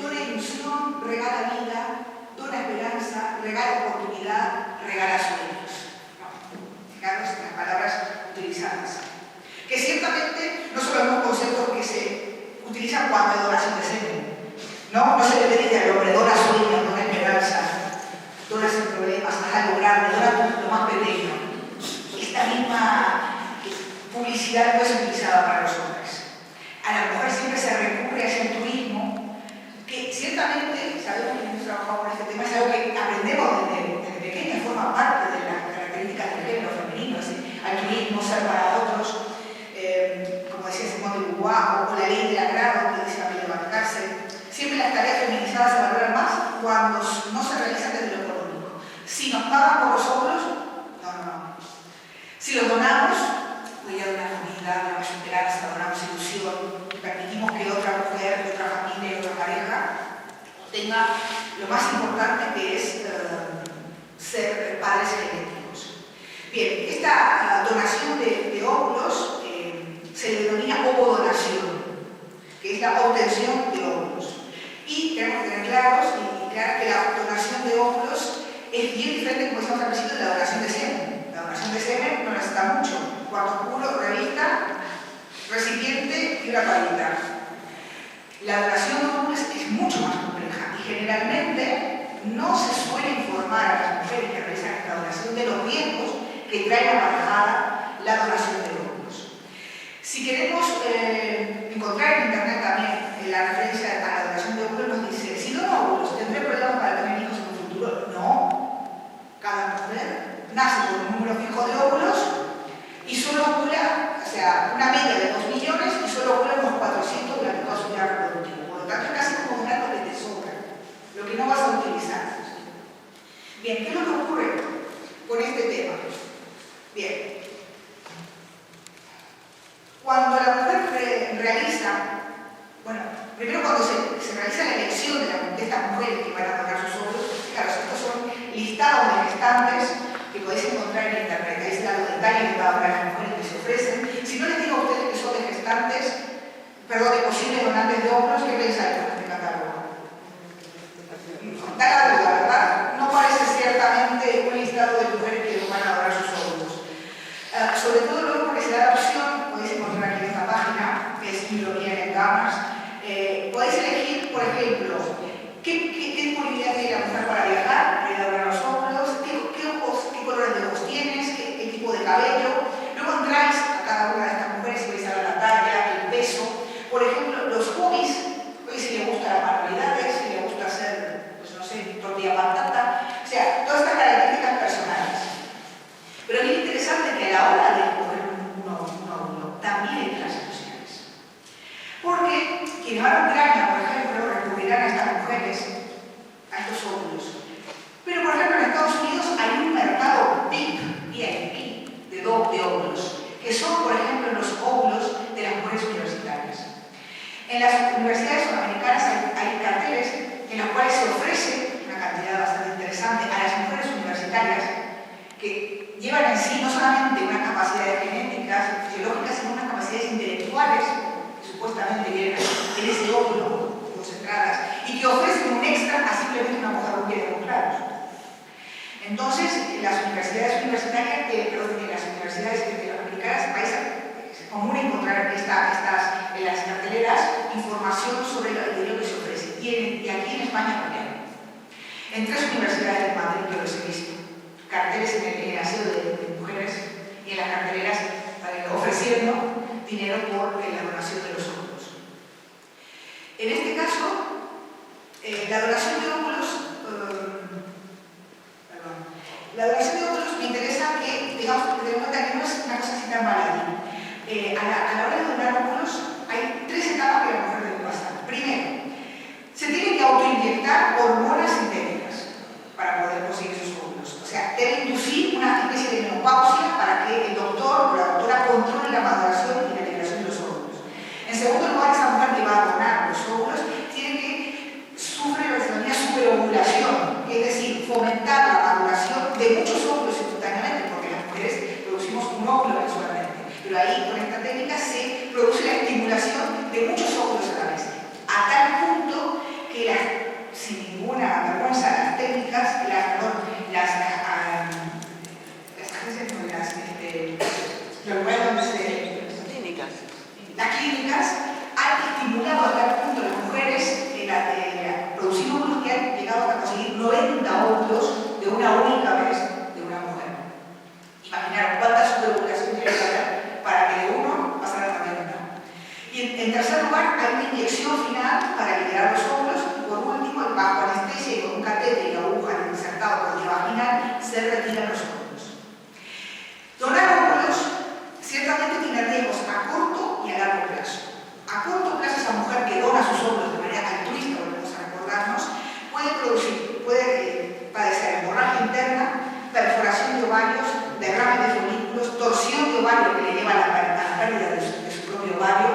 dona ilusión, regala vida, dona esperanza, regala oportunidad, regala sueños. Fijaros en las palabras utilizadas. Que ciertamente no son los mismos conceptos que se utilizan cuando hay donación de semen. No se le dice al hombre, dona sueños, dona esperanza, dona sin problemas, haz algo grande, dona lo más pequeño. Esta misma publicidad no es utilizada para los hombres. A la mujer siempre se recurre a ese altruismo, que ciertamente, sabemos que hemos trabajado con este tema, es algo que aprendemos desde pequeña, forma parte de las características del género femenino, ese altruismo, ser para otros, como decía Simone de Beauvoir, o la ley del agrado, que dice Gabriel Valcárcel. Siempre las tareas feminizadas se valoran más cuando no se realizan desde lo económico. Si nos pagan por los óvulos, no. Si los donamos, huella de una familia, donamos esperanza, donamos ilusión, y permitimos que otra mujer, otra familia, otra pareja tenga lo más importante que es ser padres genéticos. Bien, esta donación de óvulos se denomina ovodonación, que es la obtención de óvulos. Y tenemos que tener claros y claro que la donación de óvulos es bien diferente, como decíamos al principio, de la donación de semen. La donación de semen no necesita mucho. Cuarto oscuro, revista, recipiente y una toallita. La donación de óvulos es mucho más compleja y generalmente no se suele informar a las mujeres que realizan esta donación de los riesgos que trae aparejada la donación de óvulos. Si queremos encontrar en internet también la referencia a la donación de óvulos, nos dice, si dono óvulos, ¿tendré problemas para tener hijos en un futuro? No. Cada mujer nace con un número fijo de óvulos y solo ovula, o sea, una media de 2 millones y solo ovula unos 400 durante toda su vida reproductiva. Por lo tanto, es casi como un dato que te sobra, lo que no vas a utilizar. Bien, ¿qué es lo que ocurre con este tema? Bien. Cuando la mujer realiza, primero cuando se realiza la elección de estas mujeres que van a donar sus óvulos, claro, estos son listados de gestantes que podéis encontrar en internet. Ahí está los detalles de cada una de las mujeres que se ofrecen. Si no les digo a ustedes que son de gestantes, perdón, de posibles donantes de óvulos, ¿qué pensáis con este catálogo? Da la duda, ¿verdad? No parece ciertamente un listado de mujeres que van a donar sus óvulos. Sobre todo luego porque se da la opción, podéis encontrar aquí en esta página, que es Biología en Gamas, podéis elegir, por ejemplo, qué disponibilidad tiene la mujer para viajar, para ir a donar los óvulos, qué colores de ojos tienes, qué tipo de cabello. Luego entráis a cada una de estas mujeres y vais a ver la talla, el peso. Por ejemplo, los hobbies, si le gusta las manualidades, si le gusta hacer, pues no sé, tortilla patata, o sea, todas estas características personales. Pero es bien interesante que a la hora de escoger un óvulo también hay clases sociales. Porque quienes van a Ucrania, por ejemplo, recurrirán a estas mujeres, a estos óvulos. Pero, por ejemplo, en Estados Unidos hay un mercado VIP de óvulos, que son, por ejemplo, los óvulos de las mujeres universitarias. En las universidades americanas hay carteles en los cuales se ofrece una cantidad bastante interesante a las mujeres universitarias que llevan en sí no solamente unas capacidades genéticas, fisiológicas, sino unas capacidades intelectuales que supuestamente vienen en ese óvulo, concentradas, y que ofrecen un extra a simplemente una homogeneidad de ojos claros. Entonces, las universidades universitarias, las universidades americanas, es común encontrar en las carteleras información sobre el dinero que se ofrece. Y aquí en España también. En 3 universidades de Madrid yo los he visto. Carteles en el asilo de mujeres y en las carteleras ofreciendo dinero por la donación de los óvulos. En este caso, la donación de óvulos me interesa que, digamos, que en cuenta que no es una cosa así tan baladí. A la hora de donar óvulos hay 3 etapas que la mujer debe pasar. Primero, se tiene que autoinyectar hormonas sintéticas para poder conseguir sus óvulos. O sea, debe inducir una especie de menopausia para que el doctor o la doctora controle la maduración y la liberación de los óvulos. En segundo lugar, esa mujer que va a donar los óvulos tiene que sufrir lo que se denomina superovulación, es decir, fomentar la maduración de muchos óvulos simultáneamente, porque las mujeres producimos un óvulo mensualmente. Pero ahí, con esta técnica, se produce la estimulación de muchos óvulos a la vez. A tal punto que sin ninguna vergüenza, las técnicas, las clínicas han estimulado a tal punto a las mujeres producir óvulos que han llegado a conseguir 90 óvulos de una única vez de una mujer. Imaginaros cuánta superovulación tiene que haber para que de uno pasara a 90. Y en tercer lugar, hay una inyección final para liberar los óvulos. Y por último, bajo anestesia y con un catéter y aguja insertado por vía vaginal, se retiran los óvulos. Donar óvulos ciertamente tiene riesgos a corto y a largo plazo. A corto plazo, esa mujer que dona sus óvulos de manera altruista, volvemos a recordarnos, puede padecer hemorragia interna, perforación de ovarios, derrame de folículos, torsión de ovario que le lleva a la pérdida de su propio ovario,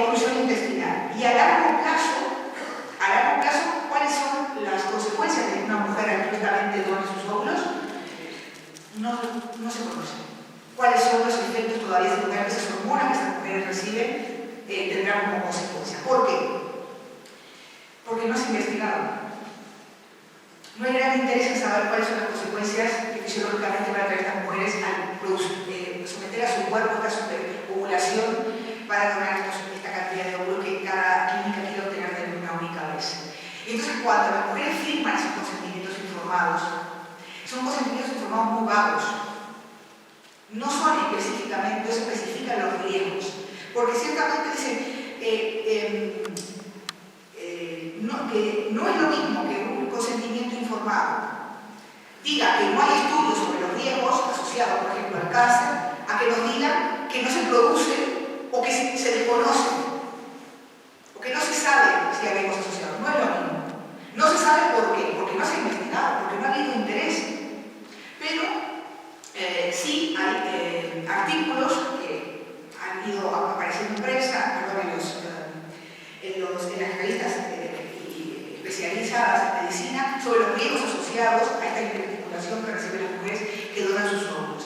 oclusión intestinal. Y a largo plazo, ¿cuáles son las consecuencias de que una mujer altruistamente done sus óvulos? No se conocen. ¿Cuáles son los efectos todavía secundarios que esas hormonas que estas mujeres reciben tendrán como consecuencia? ¿Por qué? Porque no se ha investigado. No hay gran interés en saber cuáles son las consecuencias que fisiológicamente van a traer estas mujeres al someter a su cuerpo esta superovulación para donar esta cantidad de óvulos que cada clínica quiere obtener de una única vez. Entonces, cuando las mujeres firman esos consentimientos informados, son consentimientos informados muy vagos. No especifican los riesgos, porque ciertamente dicen que no es lo mismo que un consentimiento informado diga que no hay estudios sobre los riesgos asociados, por ejemplo, al cáncer, a que nos digan que no se producen o que se desconocen, o que no se sabe si hay riesgos asociados. No es lo mismo. No se sabe por qué, porque no se ha investigado, porque no ha habido interés. Pero sí hay artículos que han ido apareciendo en prensa, en las revistas especializadas en medicina, sobre los riesgos asociados a esta hiperestimulación que reciben las mujeres que donan sus óvulos.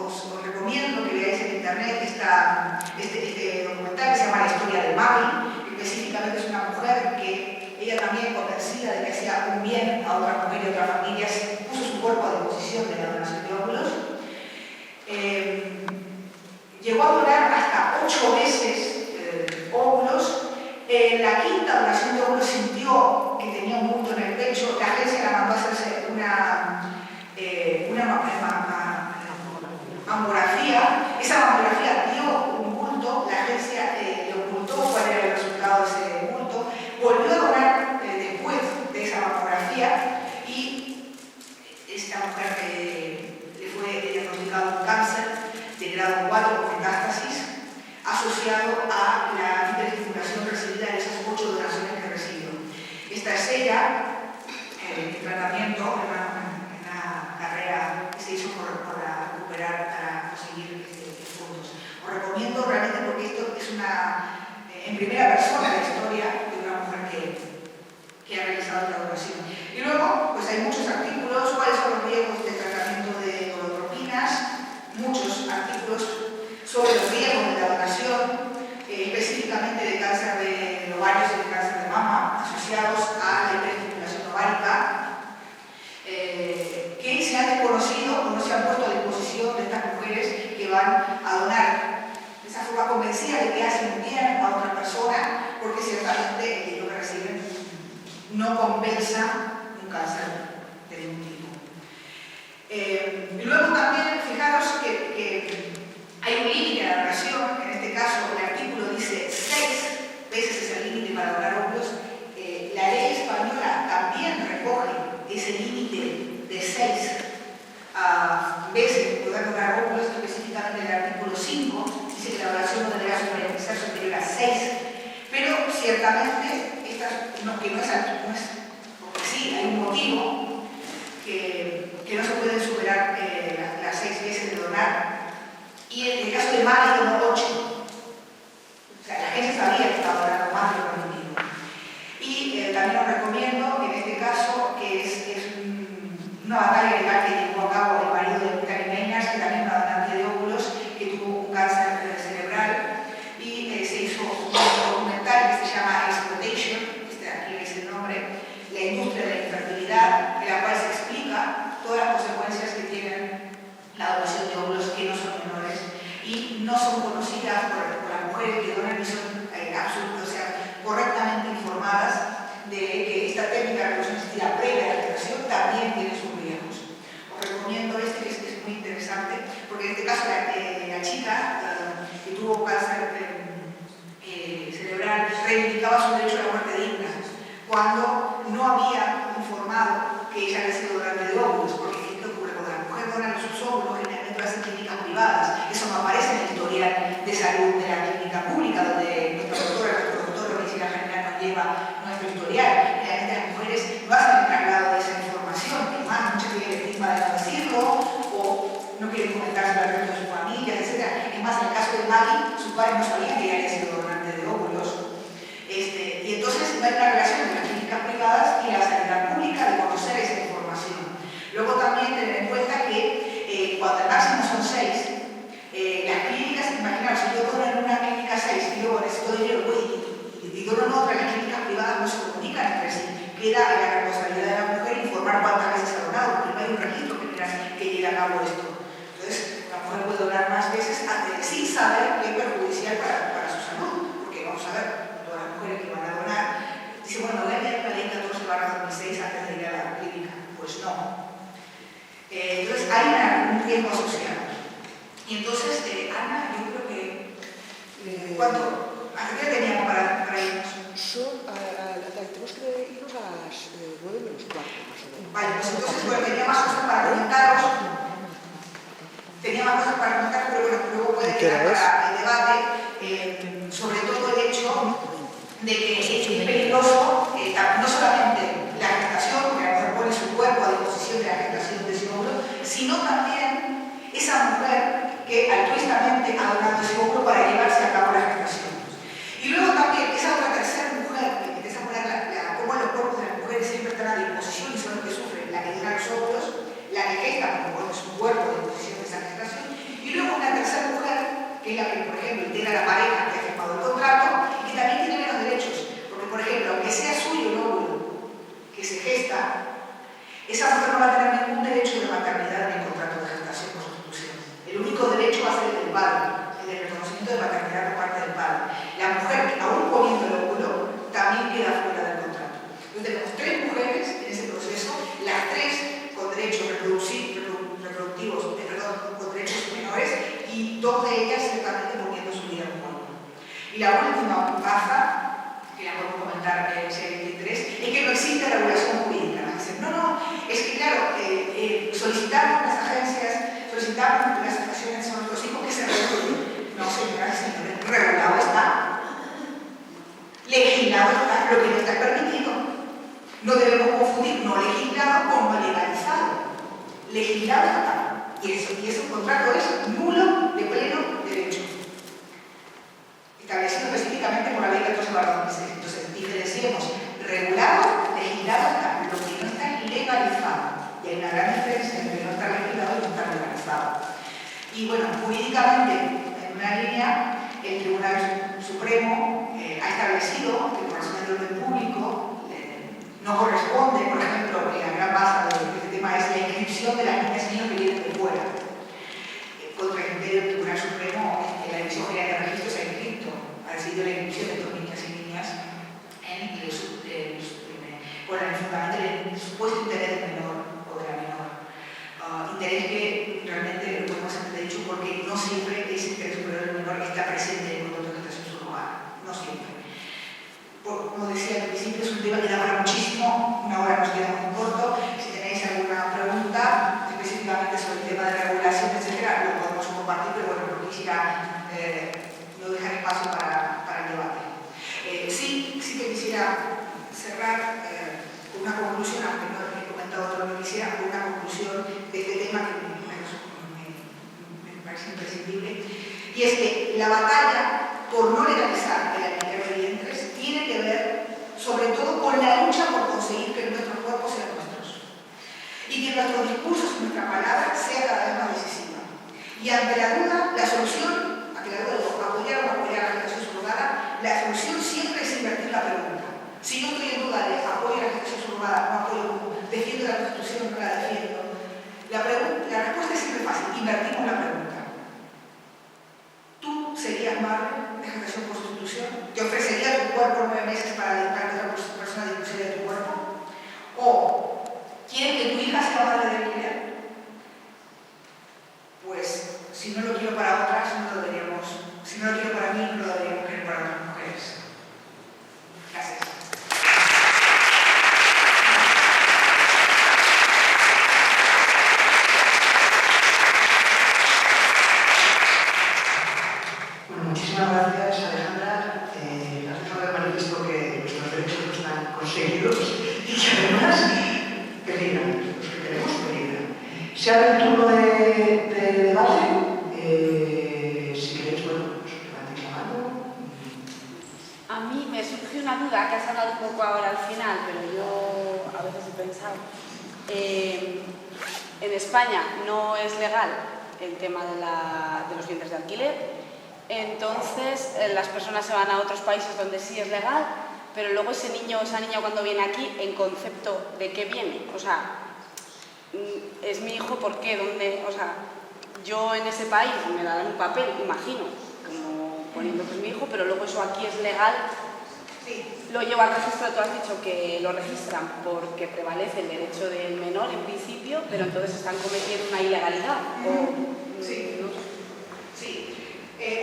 Os recomiendo que veáis en internet este documental que se llama La historia de Mavi, que específicamente es una mujer que ella también, convencida de que hacía un bien a otra mujer y a otras familias, puso su cuerpo a disposición de la donación de óvulos. Llegó a donar hasta 8 veces óvulos. En la quinta donación de óvulos sintió que tenía un bulto en el pecho. La agencia la mandó a hacerse una mamografía. Esa mamografía dio un bulto, la agencia le ocultó cuál era el resultado de ese bulto. Volvió a donar después de esa mamografía y esta mujer le fue diagnosticado un cáncer de grado 4 con metástasis asociado a la hiperestimulación recibida en esas 8 donaciones que recibió. Esta es ella, el tratamiento, una carrera que se hizo para recuperar, para conseguir fondos. Os recomiendo realmente porque esto es en primera persona la historia de una mujer que ha realizado la donación. Y luego, pues hay muchos artículos, cuáles son los riesgos de tratamiento de gonotropinas, muchos artículos sobre los riesgos de la donación, especialmente forma convencida de que hacen un bien a otra persona, porque ciertamente el dinero que reciben no compensa un cáncer de ningún tipo. Y luego también, fijaros que hay un límite a la duración. En este caso, el artículo dice 6 veces es el límite para donar óvulos. La ley española también recoge ese límite de 6 veces poder donar óvulos, específicamente en el artículo 5, dice que la donación no deberá ser superior a 6, pero ciertamente, que no es, porque sí, hay un motivo que no se pueden superar las 6 veces de donar, y en el caso de Mali donó 8. O sea, la gente sabía que estaba donando más de lo permitido. Y también os recomiendo, en este caso, que es una batalla legal que llevó a cabo el marido de Cari Meñas, que también es una donante de óvulos, que tuvo un cáncer cerebral, y se hizo un documental que se llama Exploitation, aquí es el nombre, la industria de la infertilidad, en la cual se explica todas las consecuencias que tienen la donación de óvulos, que no son menores y no son conocidas por las mujeres que donan, y son correctamente informadas de que esta técnica de reproducción asistida previa a la gestación también tiene sus riesgos. Os recomiendo este, que es muy interesante, porque en este caso la chica que tuvo cáncer cerebral reivindicaba su derecho a la muerte digna, cuando no había informado que ella había sido donante de óvulos, porque ¿qué ocurre? Cuando las mujeres donan sus óvulos, generalmente lo hacen clínicas privadas, eso no aparece en el historial de salud de la clínica pública, donde nuestro doctor de medicina general nos lleva nuestro historial. Generalmente las mujeres no hacen el traslado de esa información, es más, muchas tienen el estigma de no decirlo, o no quieren comentarse al resto de sus familias, etc. Es más, en el caso de Mali, sus padres no sabían que ella había sido donante de óvulos. Y entonces no hay una relación entre las clínicas privadas y la sanidad pública de conocer esa información. Luego también tener en cuenta que cuando el máximo son 6, las clínicas, imaginaos, si yo dono en una clínica 6 y luego necesito dinero y dono en otra, las clínicas privadas no se comunican entre sí. Queda en la responsabilidad de la mujer informar cuántas veces ha donado, porque no hay un registro general que lleve a cabo esto. Entonces, la mujer puede donar más veces sin saber que es perjudicial para su salud, porque vamos a ver, todas las mujeres que van a donar, dicen, bueno, voy a leer la ley 14/2006 antes de ir a la clínica. Pues no. Entonces, hay un riesgo asociado. Y entonces, Ana, yo creo que... ¿Cuánto? ¿Hasta qué teníamos para irnos? Tenemos que irnos a las 9:15, más o menos. Vale, pues entonces, bueno, tenía más cosas para comentaros. Tenía más cosas para comentar, pero bueno, luego puede quedar para el debate, sobre todo el hecho de que es peligroso, no solamente la gestación, porque la mujer pone su cuerpo a disposición de la gestación de ese óvulo, sino también esa mujer que altruistamente ha donado ese óvulo para llevarse a cabo la gestación. Y luego también esa otra tercera mujer, como los cuerpos de las mujeres siempre están a disposición y son los que sufren, la que dona los óvulos, la que gesta, como pone su cuerpo a disposición de esa gestación, y luego una tercera mujer, que es la que, por ejemplo, integra la pareja que ha firmado el contrato y que también tiene menos derechos, porque, por ejemplo, aunque sea suyo el óvulo que se gesta, esa mujer no va a tener ningún derecho de maternidad en el contrato de gestación por sustitución. El único derecho va a ser el del padre, el del reconocimiento de maternidad por parte del padre. La mujer, aún poniendo el óvulo, también queda fuera del contrato. Entonces tenemos 3 mujeres en ese proceso, las 3 con derechos reproductivos, con derechos menores, y 2 de ellas ciertamente poniendo su vida en juego. Y la última baza, que la podemos comentar en el 23, es que no existe regulación jurídica. Dicen, no, es que claro, solicitamos las agencias, solicitamos las estaciones son los hijos que se regulen. No, señoras y señores, regulado está, legislado está, lo que no está permitido. No debemos confundir no legislado con no legalizado. Legislado está. Y ese contrato es nulo de pleno derecho. Establecido específicamente por la ley 14/2006. Entonces, diferenciemos regulado, legislado está. Lo que no está legalizado. Y hay una gran diferencia entre no estar legislado y no estar legalizado. Y bueno, jurídicamente, en una línea, el Tribunal Supremo ha establecido que el conocimiento del orden público no corresponde, por ejemplo, que la gran base de este tema es la inscripción de las niñas y niños que vienen de fuera. Contra el criterio del Tribunal Supremo, la Dirección General de Registros quisiera hacer una conclusión de este tema que me parece imprescindible, y es que la batalla por no legalizar el alquiler de vientres tiene que ver sobre todo con la lucha por conseguir que nuestros cuerpos sean nuestros y que nuestros discursos y nuestra palabra sea cada vez más decisiva. Y ante la duda, la solución, ante la duda de apoyar o no apoyar a la gestación subrogada, la solución siempre es invertir la pregunta. Si yo estoy en duda de apoyo a la gestación subrogada, no apoyo, defiendo la Constitución, no la defiendo, la respuesta es siempre fácil, invertimos la pregunta. ¿Tú serías madre de gestación por sustitución? ¿Te ofrecería tu cuerpo 9 meses para dedicarte a otra persona a discusión de tu cuerpo? ¿O quieres que tu hija sea madre de alquiler? Pues si no lo quiero para otras, no lo deberíamos, si no lo quiero para mí, no lo deberíamos querer para otras mujeres. Gracias. Muchísimas gracias, Alejandra. Has dejado de manifiesto que nuestros derechos no están conseguidos y que además peligran, los que queremos peligran. Se abre el turno de debate. Si queréis, bueno, pues levantéis la mano. A mí me surge una duda que has hablado un poco ahora al final, pero yo a veces he pensado. En España no es legal el tema de los vientres de alquiler. Entonces, las personas se van a otros países donde sí es legal, pero luego ese niño o esa niña cuando viene aquí, en concepto de qué viene. O sea, es mi hijo, ¿por qué? ¿Dónde? O sea, yo en ese país me darán un papel, imagino, como poniendo que es mi hijo, pero luego eso aquí es legal. Sí. Lo lleva al registro, tú has dicho que lo registran porque prevalece el derecho del menor en principio, pero entonces están cometiendo una ilegalidad. Sí. No sé. Sí.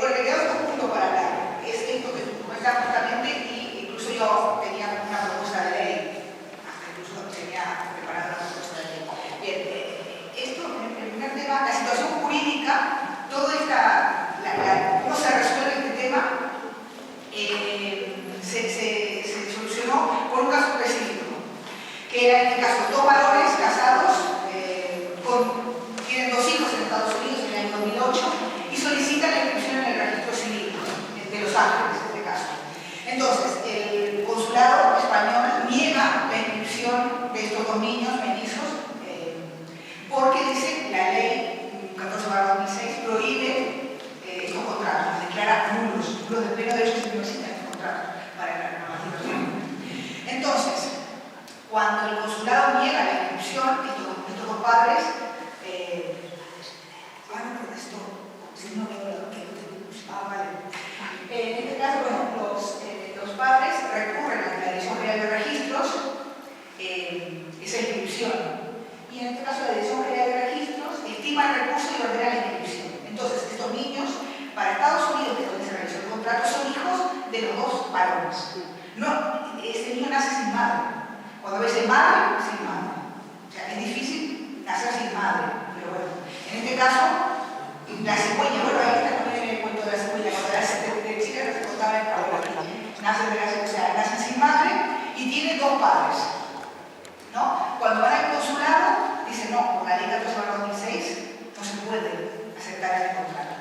Bueno, me quedo un punto para hablar. Es esto que tú comentas justamente, y incluso yo tenía una propuesta de ley, hasta incluso tenía preparada una propuesta de ley. Bien, esto, en el primer tema, la situación jurídica, toda esta, cómo se resuelve este tema, se solucionó por un caso específico, que era en este caso 2 varones casados, tienen 2 hijos en Estados Unidos en el año 2008, y solicitan la inscripción en el registro civil de Los Ángeles, en este caso. Entonces, el consulado español niega la inscripción de estos 2 niños mellizos porque dice la ley 14/2006 prohíbe estos contratos, declara nulos de pleno derecho de universidad de contratos para la normativa. Entonces, cuando el consulado niega la inscripción, estos 2 padres en este caso, bueno, los padres recurren a la Dirección General de Registros esa inscripción. Y en este caso, la Dirección General de Registros estima el recurso y ordena la inscripción. Entonces, estos niños, para Estados Unidos, que es donde se realizó el contrato, son hijos de los 2 varones. No, este niño nace sin madre. Cuando ves el madre, sin madre. O sea, es difícil nacer sin madre. Pero bueno, en este caso, la cigüeña, bueno, ahí está también el cuento de la cigüeña, cuando era de chica no se contaba en nacen sin madre y tienen 2 padres, ¿no? Cuando van al consulado, dicen, no, por la ley 14/2006 no se puede aceptar este contrato.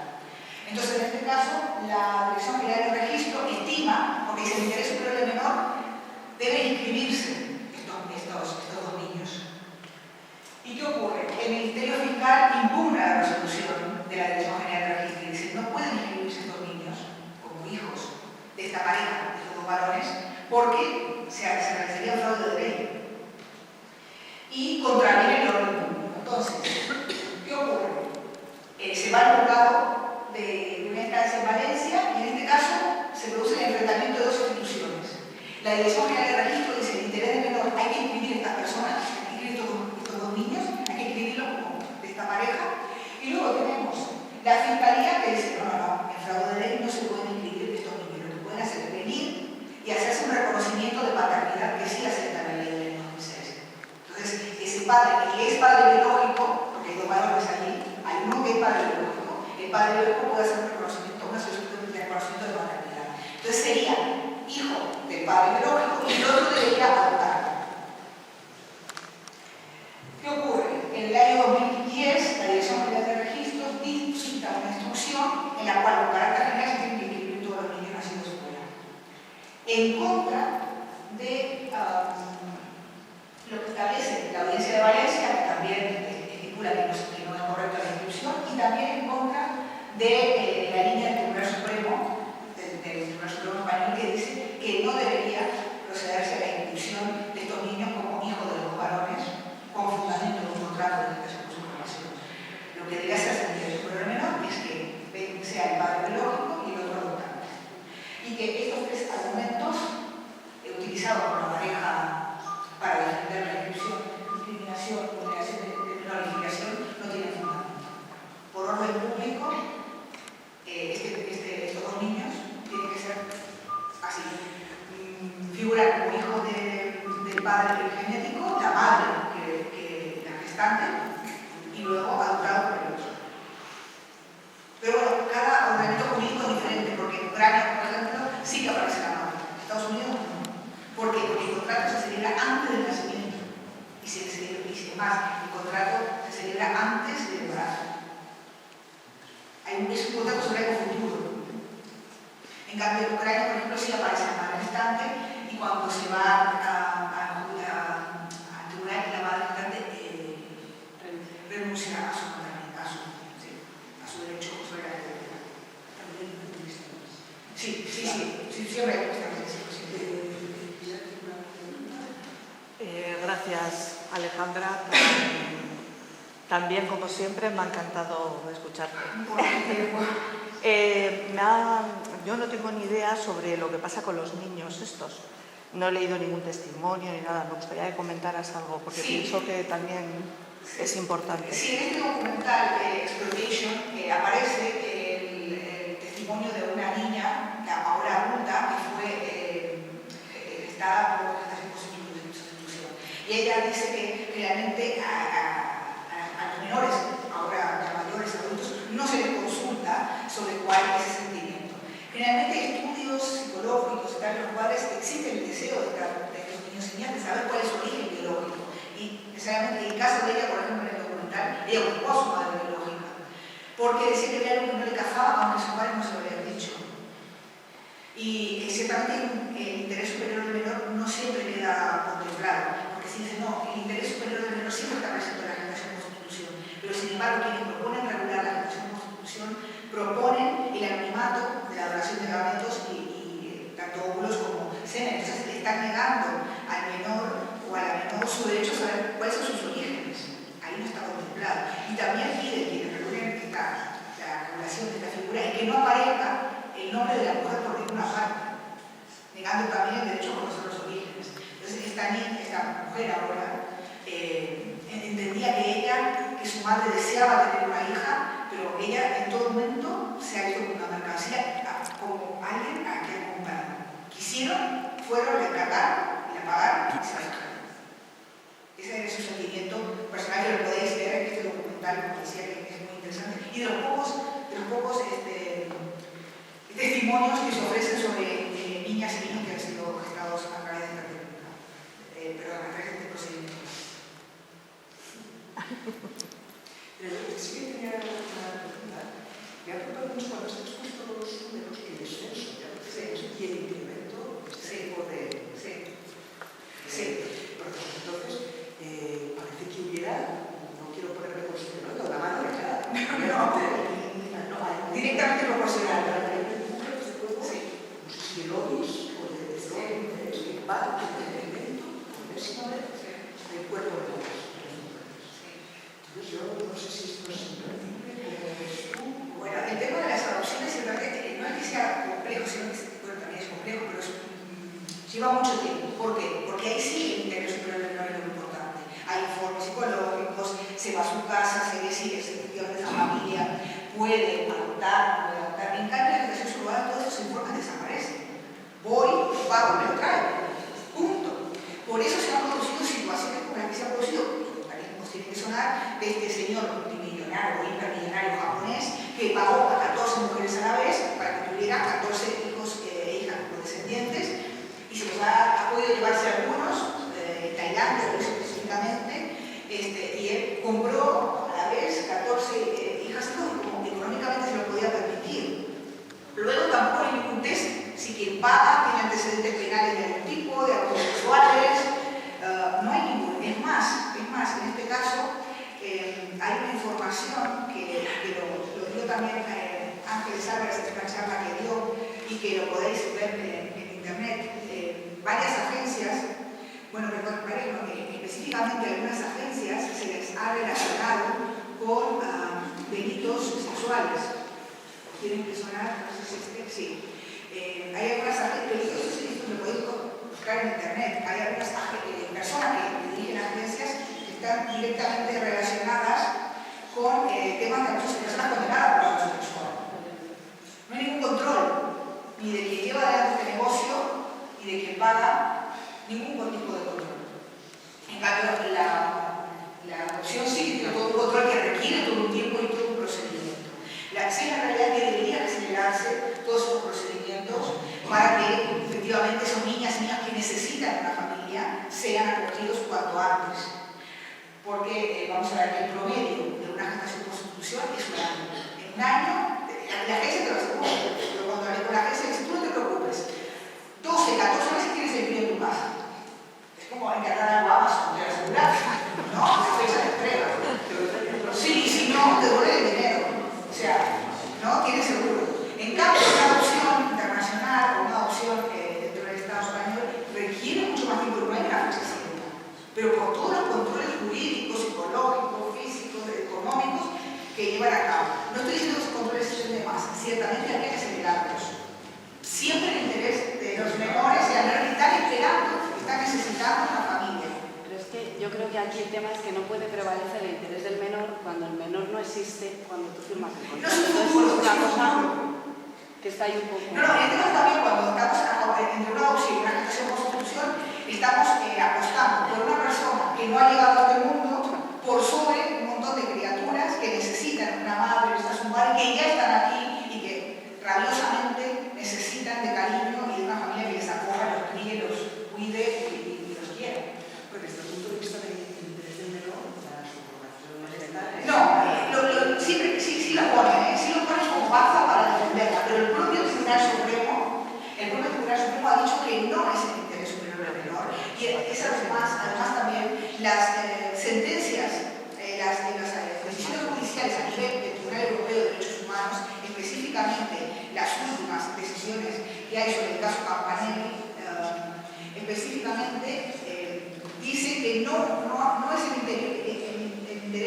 Entonces, en este caso, la Dirección General de Registro estima, porque dice el interés superior del menor, debe inscribirse estos 2 niños. ¿Y qué ocurre? El Ministerio Fiscal impugna la resolución de la Dirección General de Registro y dice, no pueden inscribirse estos niños como hijos de esta pareja, de estos 2 varones, porque se realizaría un fraude de ley y contraviene el orden público. Entonces, ¿qué ocurre? Se va al juzgado de una instancia en Valencia y en este caso se produce el enfrentamiento de 2 instituciones. La Dirección General de Registro dice, el interés del menor, hay que inscribir a estas personas, hay que inscribir estos 2 niños, hay que inscribirlos como de esta pareja. Y luego tenemos la Fiscalía que dice, no, en fraude de ley no se pueden inscribir estos niños, lo que pueden hacer es venir y hacerse un reconocimiento de paternidad que sí acepta la ley del 2006. Entonces, ese padre, que es padre biológico, porque hay 2 varones allí, hay uno que es padre biológico, el padre biológico puede hacer un reconocimiento, una solicitud de reconocimiento de paternidad. Entonces sería hijo del padre biológico y el otro debería adoptar. ¿Qué ocurre? una instrucción en la cual, con carácter general, se tienen que inscribir todos los niños nacidos en escuela. En contra de lo que establece la Audiencia de Valencia, que también estipula que no es correcta la inscripción, y también en contra de la línea del Tribunal Supremo, Español, que dice que no debería procederse a la inscripción de estos niños como hijos de los varones con fundamento de un contrato de educación con su formación. Lo que debería hacerse en el superior menor es que sea el padre biológico y el otro adoptante. Y que estos tres argumentos utilizados por la pareja para defender la inscripción, discriminación, vulneración de menor y filiación no tienen fundamento. Por orden público, estos dos niños tienen que ser así, figurar como hijos del padre genético, la madre, que la gestante, y luego adoptado por el otro. Pero bueno, cada ordenamiento jurídico es diferente, porque en Ucrania, por ejemplo, sí que aparece la madre. En Estados Unidos no. ¿Por qué? Porque el contrato se celebra antes del nacimiento. Y más, el contrato se celebra antes del embarazo. Es un contrato sobre algo futuro. En cambio, en Ucrania, por ejemplo, sí aparece la madre gestante, y cuando se va al tribunal, la madre gestante renuncia a su derecho sobre la identidad. Sí, siempre hay cuestiones. Gracias, Alejandra. También, como siempre, me ha encantado escucharte. Yo no tengo ni idea sobre lo que pasa con los niños estos. No he leído ningún testimonio ni nada. Me gustaría que comentaras algo, porque pienso que también es importante. Sí, en este documental Exploitation aparece el testimonio de una niña, la Paola Abunda, que fue gestada por gestación por sustitución. Y ella dice que realmente a los menores, ahora a mayores adultos, no se les consulta sobre cuál es ese sentimiento. Generalmente estudios psicológicos y tal, en los cuales existe el deseo de los niños y niñas de saber cuál es su origen biológico. Y necesariamente en el caso de ella, por ejemplo, en el documental, ella buscó a su madre biológica, porque decía que había algo que no le casaba, aunque sus padres no se lo habían dicho. Y ciertamente el interés superior del menor no siempre queda contemplado, porque si dice no, el interés superior del menor siempre está presente en la gestación por sustitución, pero sin embargo quienes proponen regular la gestación por sustitución proponen el anonimato de la donación de gametos y tanto óvulos como semen. Entonces le están negando al menor o a la menor su derecho a saber cuáles son sus orígenes. Ahí no está contemplado. Y también pide quienes regulen la regulación de esta figura y que no aparezca el nombre de la mujer por ninguna parte, negando también el derecho a conocer los orígenes. Entonces esta mujer ahora entendía que su madre deseaba tener una hija, pero ella en todo momento se ha visto como una mercancía, como alguien a quien comprar. Quisieron, fueron, le encargaron, la pagaron y se la dejaron. Ese es su sentimiento personal, que lo podéis ver en este documental, como decía, que es muy interesante. Y de los pocos testimonios que se ofrecen sobre niñas y niños que han sido gestados a través de esta técnica. Perdón, a través de este procedimiento. Sí que tenía una pregunta. Me ha preocupado mucho cuando has expuesto los números y el descenso y el incremento de este tipo de... Entonces, parece que hubiera, no quiero ponerme con su la mano, Directamente proporcional. No sé si de lobbies o de drones que van en detrimento del cuerpo de los Entonces yo no sé si esto es imperdible, como ves tú. Bueno, el tema de las adopciones no es que sea complejo, sino que también es complejo, pero lleva mucho tiempo. ¿Por qué? Porque ahí sí el interés superior del menor es lo importante. Hay informes psicológicos, se va a su casa, se ve si efectivamente esa familia puede adoptar, no puede adoptar. En cambio, la gestación subrogada, todos esos informes desaparecen. Voy, pago y me lo traigo. Punto. Por eso se han producido situaciones como las que se han producido, los tiene que sonar, de este señor multimillonario o hipermillonario japonés que pagó a 14 mujeres a la vez para que tuviera 14 hijos e hijas como descendientes, y se los ha podido llevarse algunos, Tailandia específicamente, y él compró a la vez 14 hijas y como económicamente se información que lo dio también Ángeles Álvarez en una charla que dio y que lo podéis ver en internet. Varias agencias, bueno, específicamente algunas agencias se les ha relacionado con delitos sexuales. ¿Quieren impresionar? No sé si sí. Hay algunas agencias, lo podéis buscar en internet, hay algunas personas que dirigen agencias que están directamente relacionadas con temas de abuso de personas condenadas por abuso sexual. No hay ningún control, ni de quien lleva adelante este negocio, ni de quien paga, ningún tipo de control. En cambio, la adopción sí tiene todo un control que requiere todo un tiempo y todo un procedimiento. Sí, en realidad que debería acelerarse todos esos procedimientos para que efectivamente son niñas y niños que necesitan una familia sean acogidos cuanto antes. Porque, vamos a ver, el promedio de una gestación por sustitución es un año. En un año, la agencia te lo asegura, pero cuando hablé con la agencia dice, tú no te preocupes, 12, 14 meses tienes el crío en tu casa. Es como encargar algo a Amazon, te asegurar, ¿no? La fecha de entrega. Sí, si no, te devuelve el dinero. O sea, no tienes seguro. En cambio, una adopción internacional o una adopción dentro del Estado español requiere mucho más tiempo, no hay una fecha cierta. Pero por todos los controles jurídicos, psicológicos, físicos, económicos que llevan a cabo. No estoy diciendo que esos controles estén de más, ciertamente hay que acelerarlos. Siempre el interés de los menores y al menos están esperando, están necesitando una familia. Pero es que yo creo que aquí el tema es que no puede prevalecer el interés del menor cuando el menor no existe cuando tú firmas el contrato. Entonces es una cosa que está ahí un poco... No, en este caso también cuando estamos entre una adopción y una gestación por sustitución, estamos apostando por una persona que no ha llegado a este mundo por sobre un montón de criaturas que necesitan una madre, necesitan un padre, que ya están aquí y que rabiosamente necesitan de cariño y de una familia que les acoja, los críe, los cuide y los quiera. Pues desde el punto de vista del interés del menor, la subrogación legal... No, siempre sí lo ponen, sí lo ponen como baza para defenderla, pero el propio Tribunal Supremo ha dicho que no es el interés superior del menor. Y es además también las sentencias, las decisiones judiciales a nivel del Tribunal Europeo de Derechos Humanos, específicamente las últimas decisiones que hay sobre el caso Campanelli, específicamente dice que no es el interés del...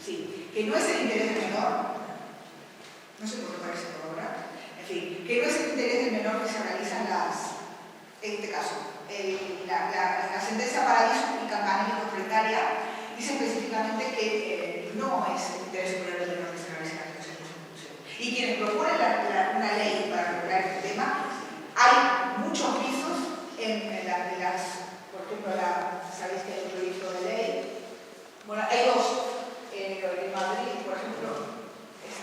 Sí, que no es el interés del menor, no sé por qué parece por ahora, en fin, que no es el interés del menor que se realizan en este caso, la sentencia Paradiso y Campanelli Completaria dice específicamente que no es el interés superior del menor que se realiza la gestación por sustitución. Y quienes proponen una ley para regular este tema, hay muchos visos en las, por ejemplo, sabéis que hay un proyecto de ley, bueno, hay dos. En Madrid, por ejemplo, es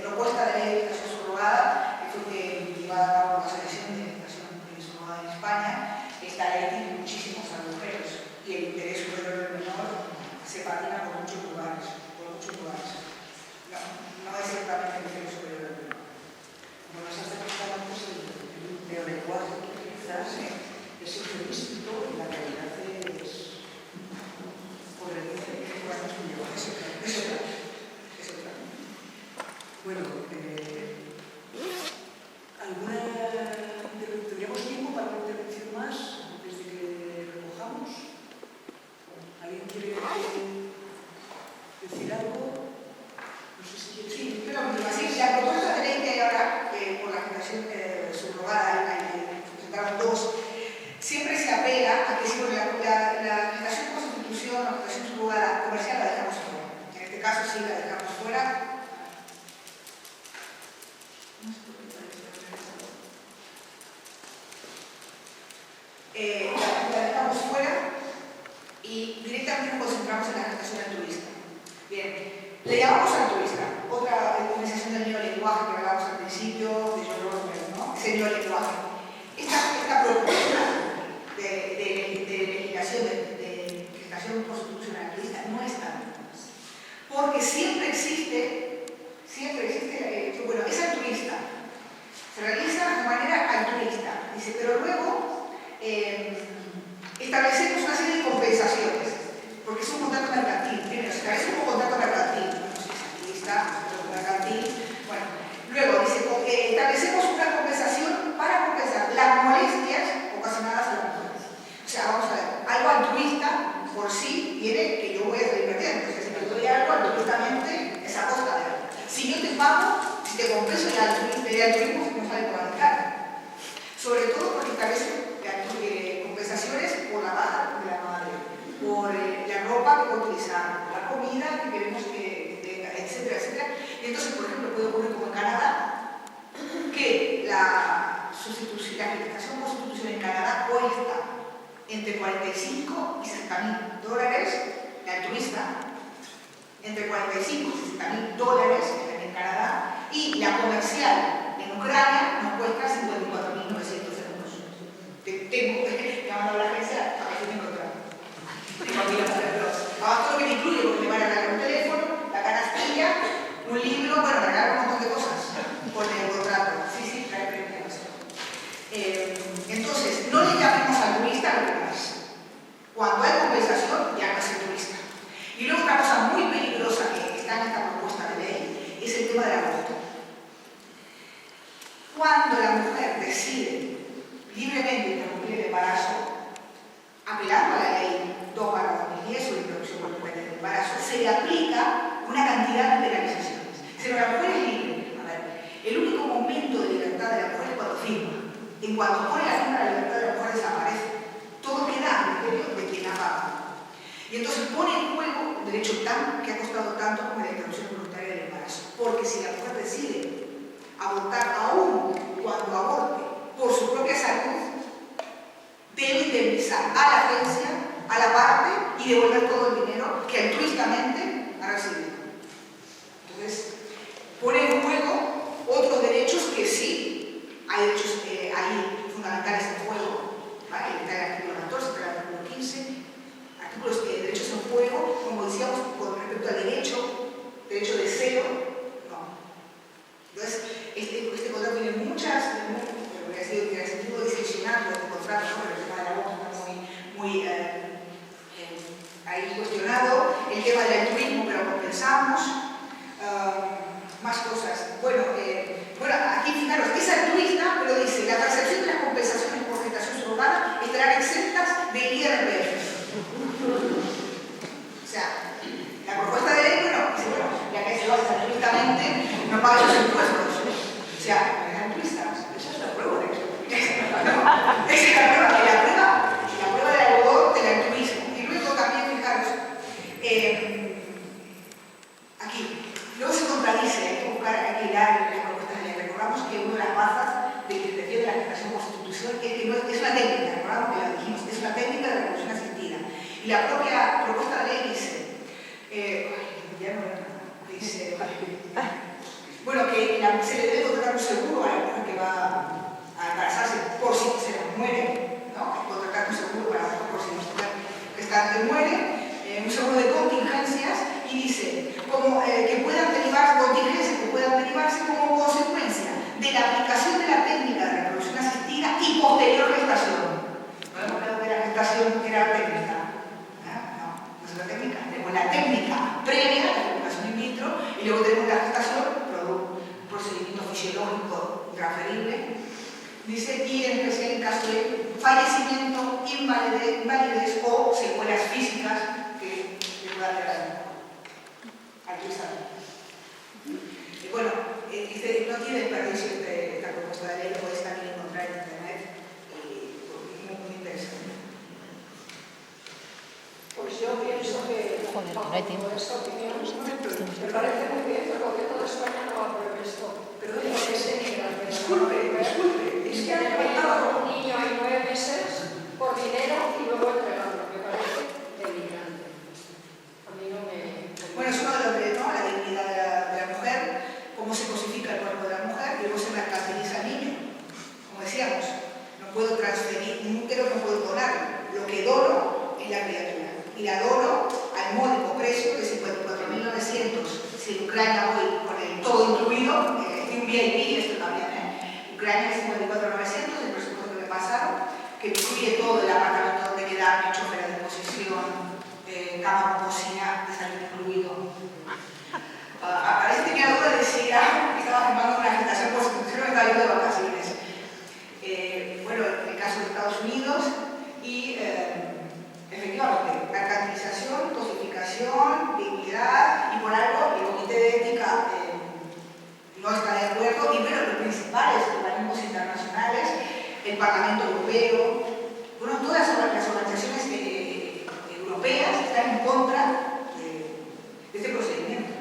propuesta de ley de gestación subrogada, que fue llevada a cabo por la Asociación de Gestación Subrogada en España. Esta ley tiene muchísimos agujeros y el interés superior del menor se patina por muchos lugares. No es exactamente el interés superior del menor. Bueno, esas departamentos, el neolenguaje que utilizas es eufemístico y la realidad es... por el Bueno, ¿tendríamos tiempo para una intervención más antes de que recojamos? ¿Alguien quiere decir algo? No sé si quiere... Sí, pero la propuesta de ley que hay ahora por la gestación subrogada, presentaron dos, siempre se apela a que si la gestación por sustitución o la gestación subrogada comercial la dejamos fuera. En este caso sí la dejamos fuera. La dejamos fuera y directamente nos concentramos en la gestación altruista. Bien, le llamamos altruista, otra organización del neolenguaje que hablábamos al principio, de John Rawls, ¿no? Ese neolenguaje. Esta propuesta de legislación de gestación por sustitución altruista no es tan porque siempre existe, bueno, es altruista, se realiza de manera altruista, dice, pero luego establecemos una serie de compensaciones, porque es un contrato mercantil, tiene el altruismo no sale por la cara. Sobre todo porque establece compensaciones por la baja de la madre, por la ropa que puede utilizar, por la comida que queremos que tenga, etcétera, etcétera. Y entonces, por ejemplo, puede ocurrir como en Canadá, que la gestación por sustitución en Canadá cuesta entre 45 y 60 mil dólares, la altruista, entre 45 y 60 mil dólares en Canadá, y la comercial en Ucrania nos cuesta 54.900 euros. Tengo que llamar a la agencia para que me encontrara. Tengo aquí la pero todo lo que me incluye, porque me van a regalar un teléfono, la canastilla, un libro, bueno, regalar un montón de cosas por el contrato. Sí, trae premios. Entonces, no le llamemos altruista a lo que no es. Cuando hay compensación, ya no es altruista. Y luego otra cosa muy peligrosa que está en esta propuesta de ley es el tema del aborto. Cuando la mujer decide libremente interrumpir el embarazo, apelando a la ley 2/2010 sobre interrupción voluntaria del embarazo, se le aplica una cantidad de penalizaciones. Si la mujer es libre, a ver, el único momento de libertad de la mujer es cuando firma. En cuanto pone la firma, la libertad de la mujer desaparece. Todo queda a criterio de quien apaga. Y entonces pone en juego un derecho que ha costado tanto como la interrupción voluntaria del embarazo. Porque si la mujer decide abortar aún cuando aborte por su propia salud, debe indemnizar a la agencia, a la parte y devolver todo el dinero que altruistamente ha recibido. Entonces, pone en juego otros derechos que sí, hay derechos ahí fundamentales en juego, ¿vale? Está el artículo 14, está el artículo 15, artículos de derechos en juego, como decíamos, con respecto al derecho de deseo, no. Entonces, este contrato tiene muchas, pero ha sido diseccionando este contrato, ¿no? Pero el tema del aborto está muy ahí cuestionado, el tema del altruismo, pero compensamos, más cosas. Bueno, aquí fijaros, es altruista, pero dice, la percepción de las compensaciones por gestación surrogada estarán exentas del IRPF. O sea, la propuesta de ley, ya que se basa altruistamente, no paga los impuestos. O sea, es altruista. Esa es la prueba de eso. Esa es la prueba del algodón del altruismo. Y luego también, fijaros, aquí, luego se contradice, hay que buscar, hay que hilar las propuestas de ley. Recordamos que una de las bazas de que defiende la gestación por sustitución es que no es una técnica, recordamos que la dijimos, es una técnica de reproducción asistida. Y la propia propuesta de ley dice, bueno, que se le debe contratar un seguro a la mujer que va a embarazarse por si se nos muere, ¿no? Hay que contratar un seguro para la mujer por si nuestra gestante muere, un seguro de contingencias, y dice que puedan derivarse contingencias que puedan derivarse como consecuencia de la aplicación de la técnica de reproducción asistida y posterior gestación. No hemos quedado que la gestación era técnica. No es la técnica. Tenemos la técnica previa, la fecundación in vitro, y luego tenemos la gestación, un procedimiento fisiológico transferible. Dice, y en especial en caso de fallecimiento, invalidez o secuelas físicas que puedan tener altruista. Bueno, no tiene desperdicio esta propuesta de ley, lo podéis también encontrar en internet, porque es muy interesante. Pues yo pienso que, bajo esta opinión, me parece muy bien, pero que toda España no apruebe esto. Pero porque se niega. disculpe, es que han matado a un niño a 9 meses por dinero y luego entregarlo, me parece deligrante. A mí no me... Bueno, es uno de los derechos, ¿no? La dignidad de la mujer, cómo se cosifica el cuerpo de la mujer y luego se mercantiliza al niño. Como decíamos, no puedo transferir, un útero no puedo donar, lo que dono es la criatura. Y la dono al módico precio de 54.900. Si en Ucrania voy con el todo incluido, un VIP, esto también, Ucrania es 54.900, el presupuesto que me pasaron, que incluye todo el apartamento donde quedarme, chofer de disposición, cama con cocina, desayuno incluido. Parece que tenía duda de si estaba firmando una gestación por sustitución o estaba yendo de vacaciones. Bueno, en el caso de Estados Unidos, y efectivamente, mercantilización, cosificación, dignidad, y por algo el Comité de Ética no está de acuerdo, y pero el principio principales organismos internacionales, el Parlamento Europeo, bueno, todas las organizaciones europeas están en contra de este procedimiento.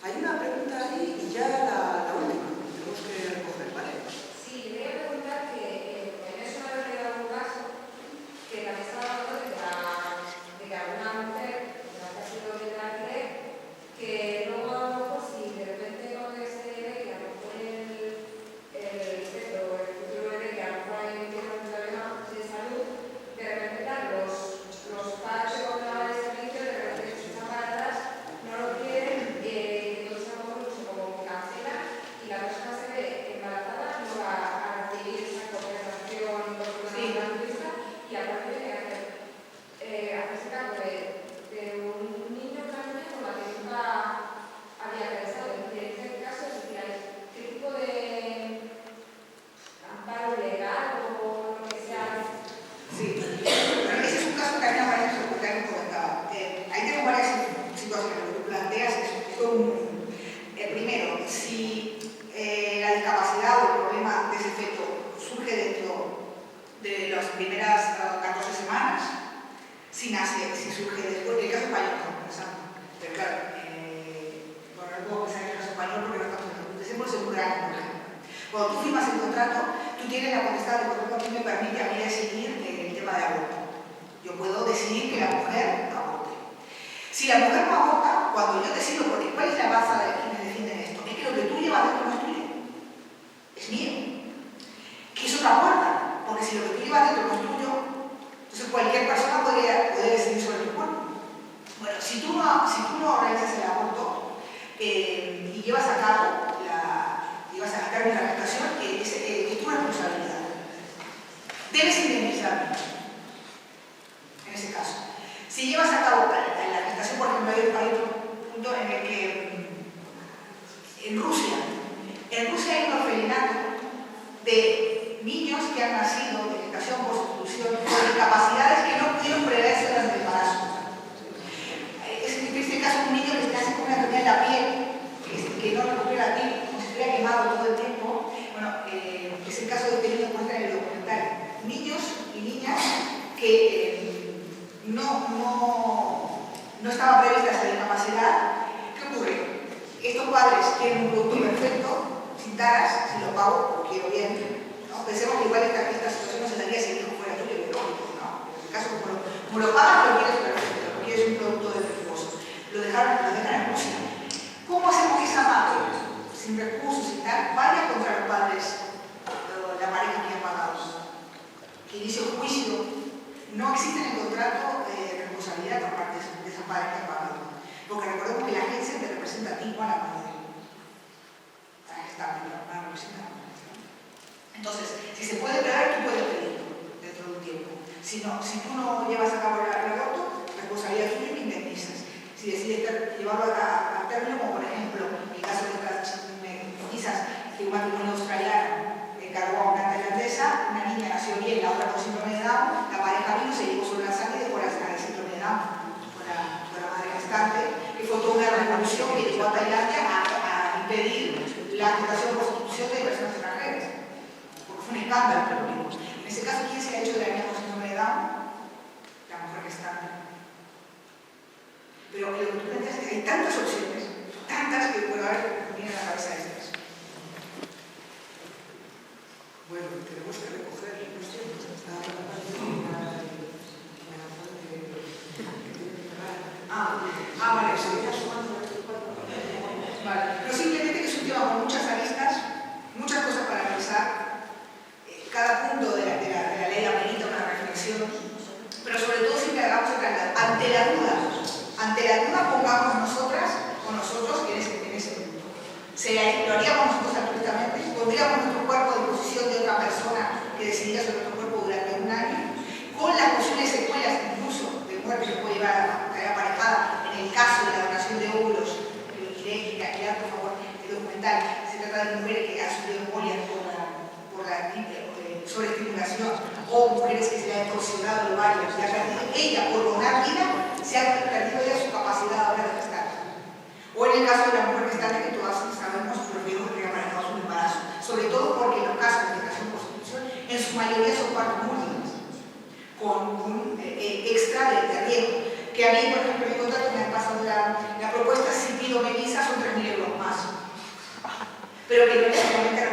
Hay una pregunta ahí y ya la última, tenemos que recoger, ¿vale? Sí, le voy a preguntar que en eso me ha leído algún caso que también estaba hablando de que alguna mujer que ha sido de alquiler, que luego a lo mejor si de repente cuando se ve que a lo mejor el futuro bebé que a lo mejor hay un problema de salud, de repente claro, los padres que contraban el servicio de repente sus embarazadas no lo quieren, entonces a lo mejor se como cancela y la persona se ve embarazada, no va a recibir esa compensación por una turista y aparte de hacerse cargo de un niño también con la que nunca había pensado. En este caso, es decir, ¿qué tipo de amparo legal o lo que sea? Sí, pero ese es un caso que a mí me parece que me comentaba. Ahí tengo varias situaciones. Lo que planteas es primero, si la discapacidad o el problema de ese feto surge dentro de las primeras 14 semanas, si nace, si surge después, en el caso español, no, pensando. Pero claro, bueno, no puedo pensar en el caso español porque no estamos en el desembolso de un gran problema. Cuando tú firmas el contrato, tú tienes la potestad de, por ejemplo, a mí me permite a mí decidir el tema de aborto. Yo puedo decidir que la mujer aborte. Si la mujer no aborta, cuando yo decido, porque ¿cuál es la base de quienes defienden esto? Es que lo que tú llevas dentro no es tuyo, es mío. Que es otra puerta, porque si lo que tú llevas dentro no es tuyo, entonces cualquier persona puede decidir sobre tu cuerpo. Bueno, si tú no realizas el aborto y llevas a cabo llevas a término la gestación, es tu responsabilidad. Debes indemnizarme, en ese caso. Si llevas a cabo la gestación, por ejemplo, hay otro punto en el que en Rusia hay un orfelinato de niños que han nacido de gestación por sustitución con discapacidades que no pudieron preverse durante el embarazo. En este caso, un niño que nace con una enfermedad en la piel, que no recupera la piel, como si estuviera quemado todo el tiempo. Bueno, es el caso de este niño que muestra en el documental. Niños y niñas que no estaba prevista esa discapacidad. ¿Qué ocurre? Estos padres tienen un producto perfecto, sin taras, si lo pago, lo quiero bien, ¿no? Pensemos que igual esta situación no se daría si el hijo fuera tuyo, biológico, ¿no? En el caso, como lo pagas, lo quieres perfecto, lo quieres un producto defectuoso. Lo dejan en Rusia. ¿Cómo hacemos que esa madre, sin recursos y tal, vaya contra los padres, la pareja que ha pagado? Que inicie un juicio. No existe en el contrato responsabilidad por parte de esa padre que ha pagado. Porque recordemos que la agencia te representa a ti, no a la madre. Está bien, no representa a la madre. Entonces, si se puede pedir, tú puedes pedirlo dentro de un tiempo. Si tú no llevas a cabo el aborto, responsabilidad tuya y me indemnizas. Si decides llevarlo a término, como por ejemplo, en el caso de estas mellizas, que un matrimonio australiano encargó a una tailandesa, una niña nació bien, la otra con síndrome de Down, la pareja vino, se llevó sobre la sangre y dejó la síndrome de Down con la madre gestante, que fue toda una revolución que llevó a Tailandia a impedir la gestación por sustitución de personas extranjeras, porque fue un escándalo. En ese caso, ¿quién se ha hecho de la niña con síndrome de Down? La mujer gestante. Pero lo que tú planteas es que hay tantas opciones, tantas que puedo haber viene a la cabeza estas. Bueno, tenemos que recoger los tiempos. Vale, vale. Pero simplemente que es un tema con muchas aristas, muchas cosas para analizar. Cada punto de la ley amerita una reflexión, pero sobre todo siempre hagamos ante la duda pongamos nosotras o nosotros en ese punto. Lo haríamos nosotros altruistamente, pondríamos nuestro cuerpo a disposición de otra persona que decidiera sobre nuestro cuerpo durante un año, con las posibles secuelas incluso de muerte que puede llevar a traer aparejada en el caso de la donación de óvulos, que lo diré, que por favor, el documental, se trata de mujeres que han sufrido embolia por la sobreestimulación, o mujeres que se le han torsionado el ovario, y ha perdido ella por donar vida, se ha perdido ya su capacidad ahora de gestar. O en el caso de la mujer gestante, que todas sabemos los riesgos que ha manejado su embarazo, sobre mayoría son partos múltiples, con un extra de riesgo. Que a mí, por ejemplo, en mi contrato me han pasado la propuesta, si pido melisa son 3.000 euros más. Pero que no es realmente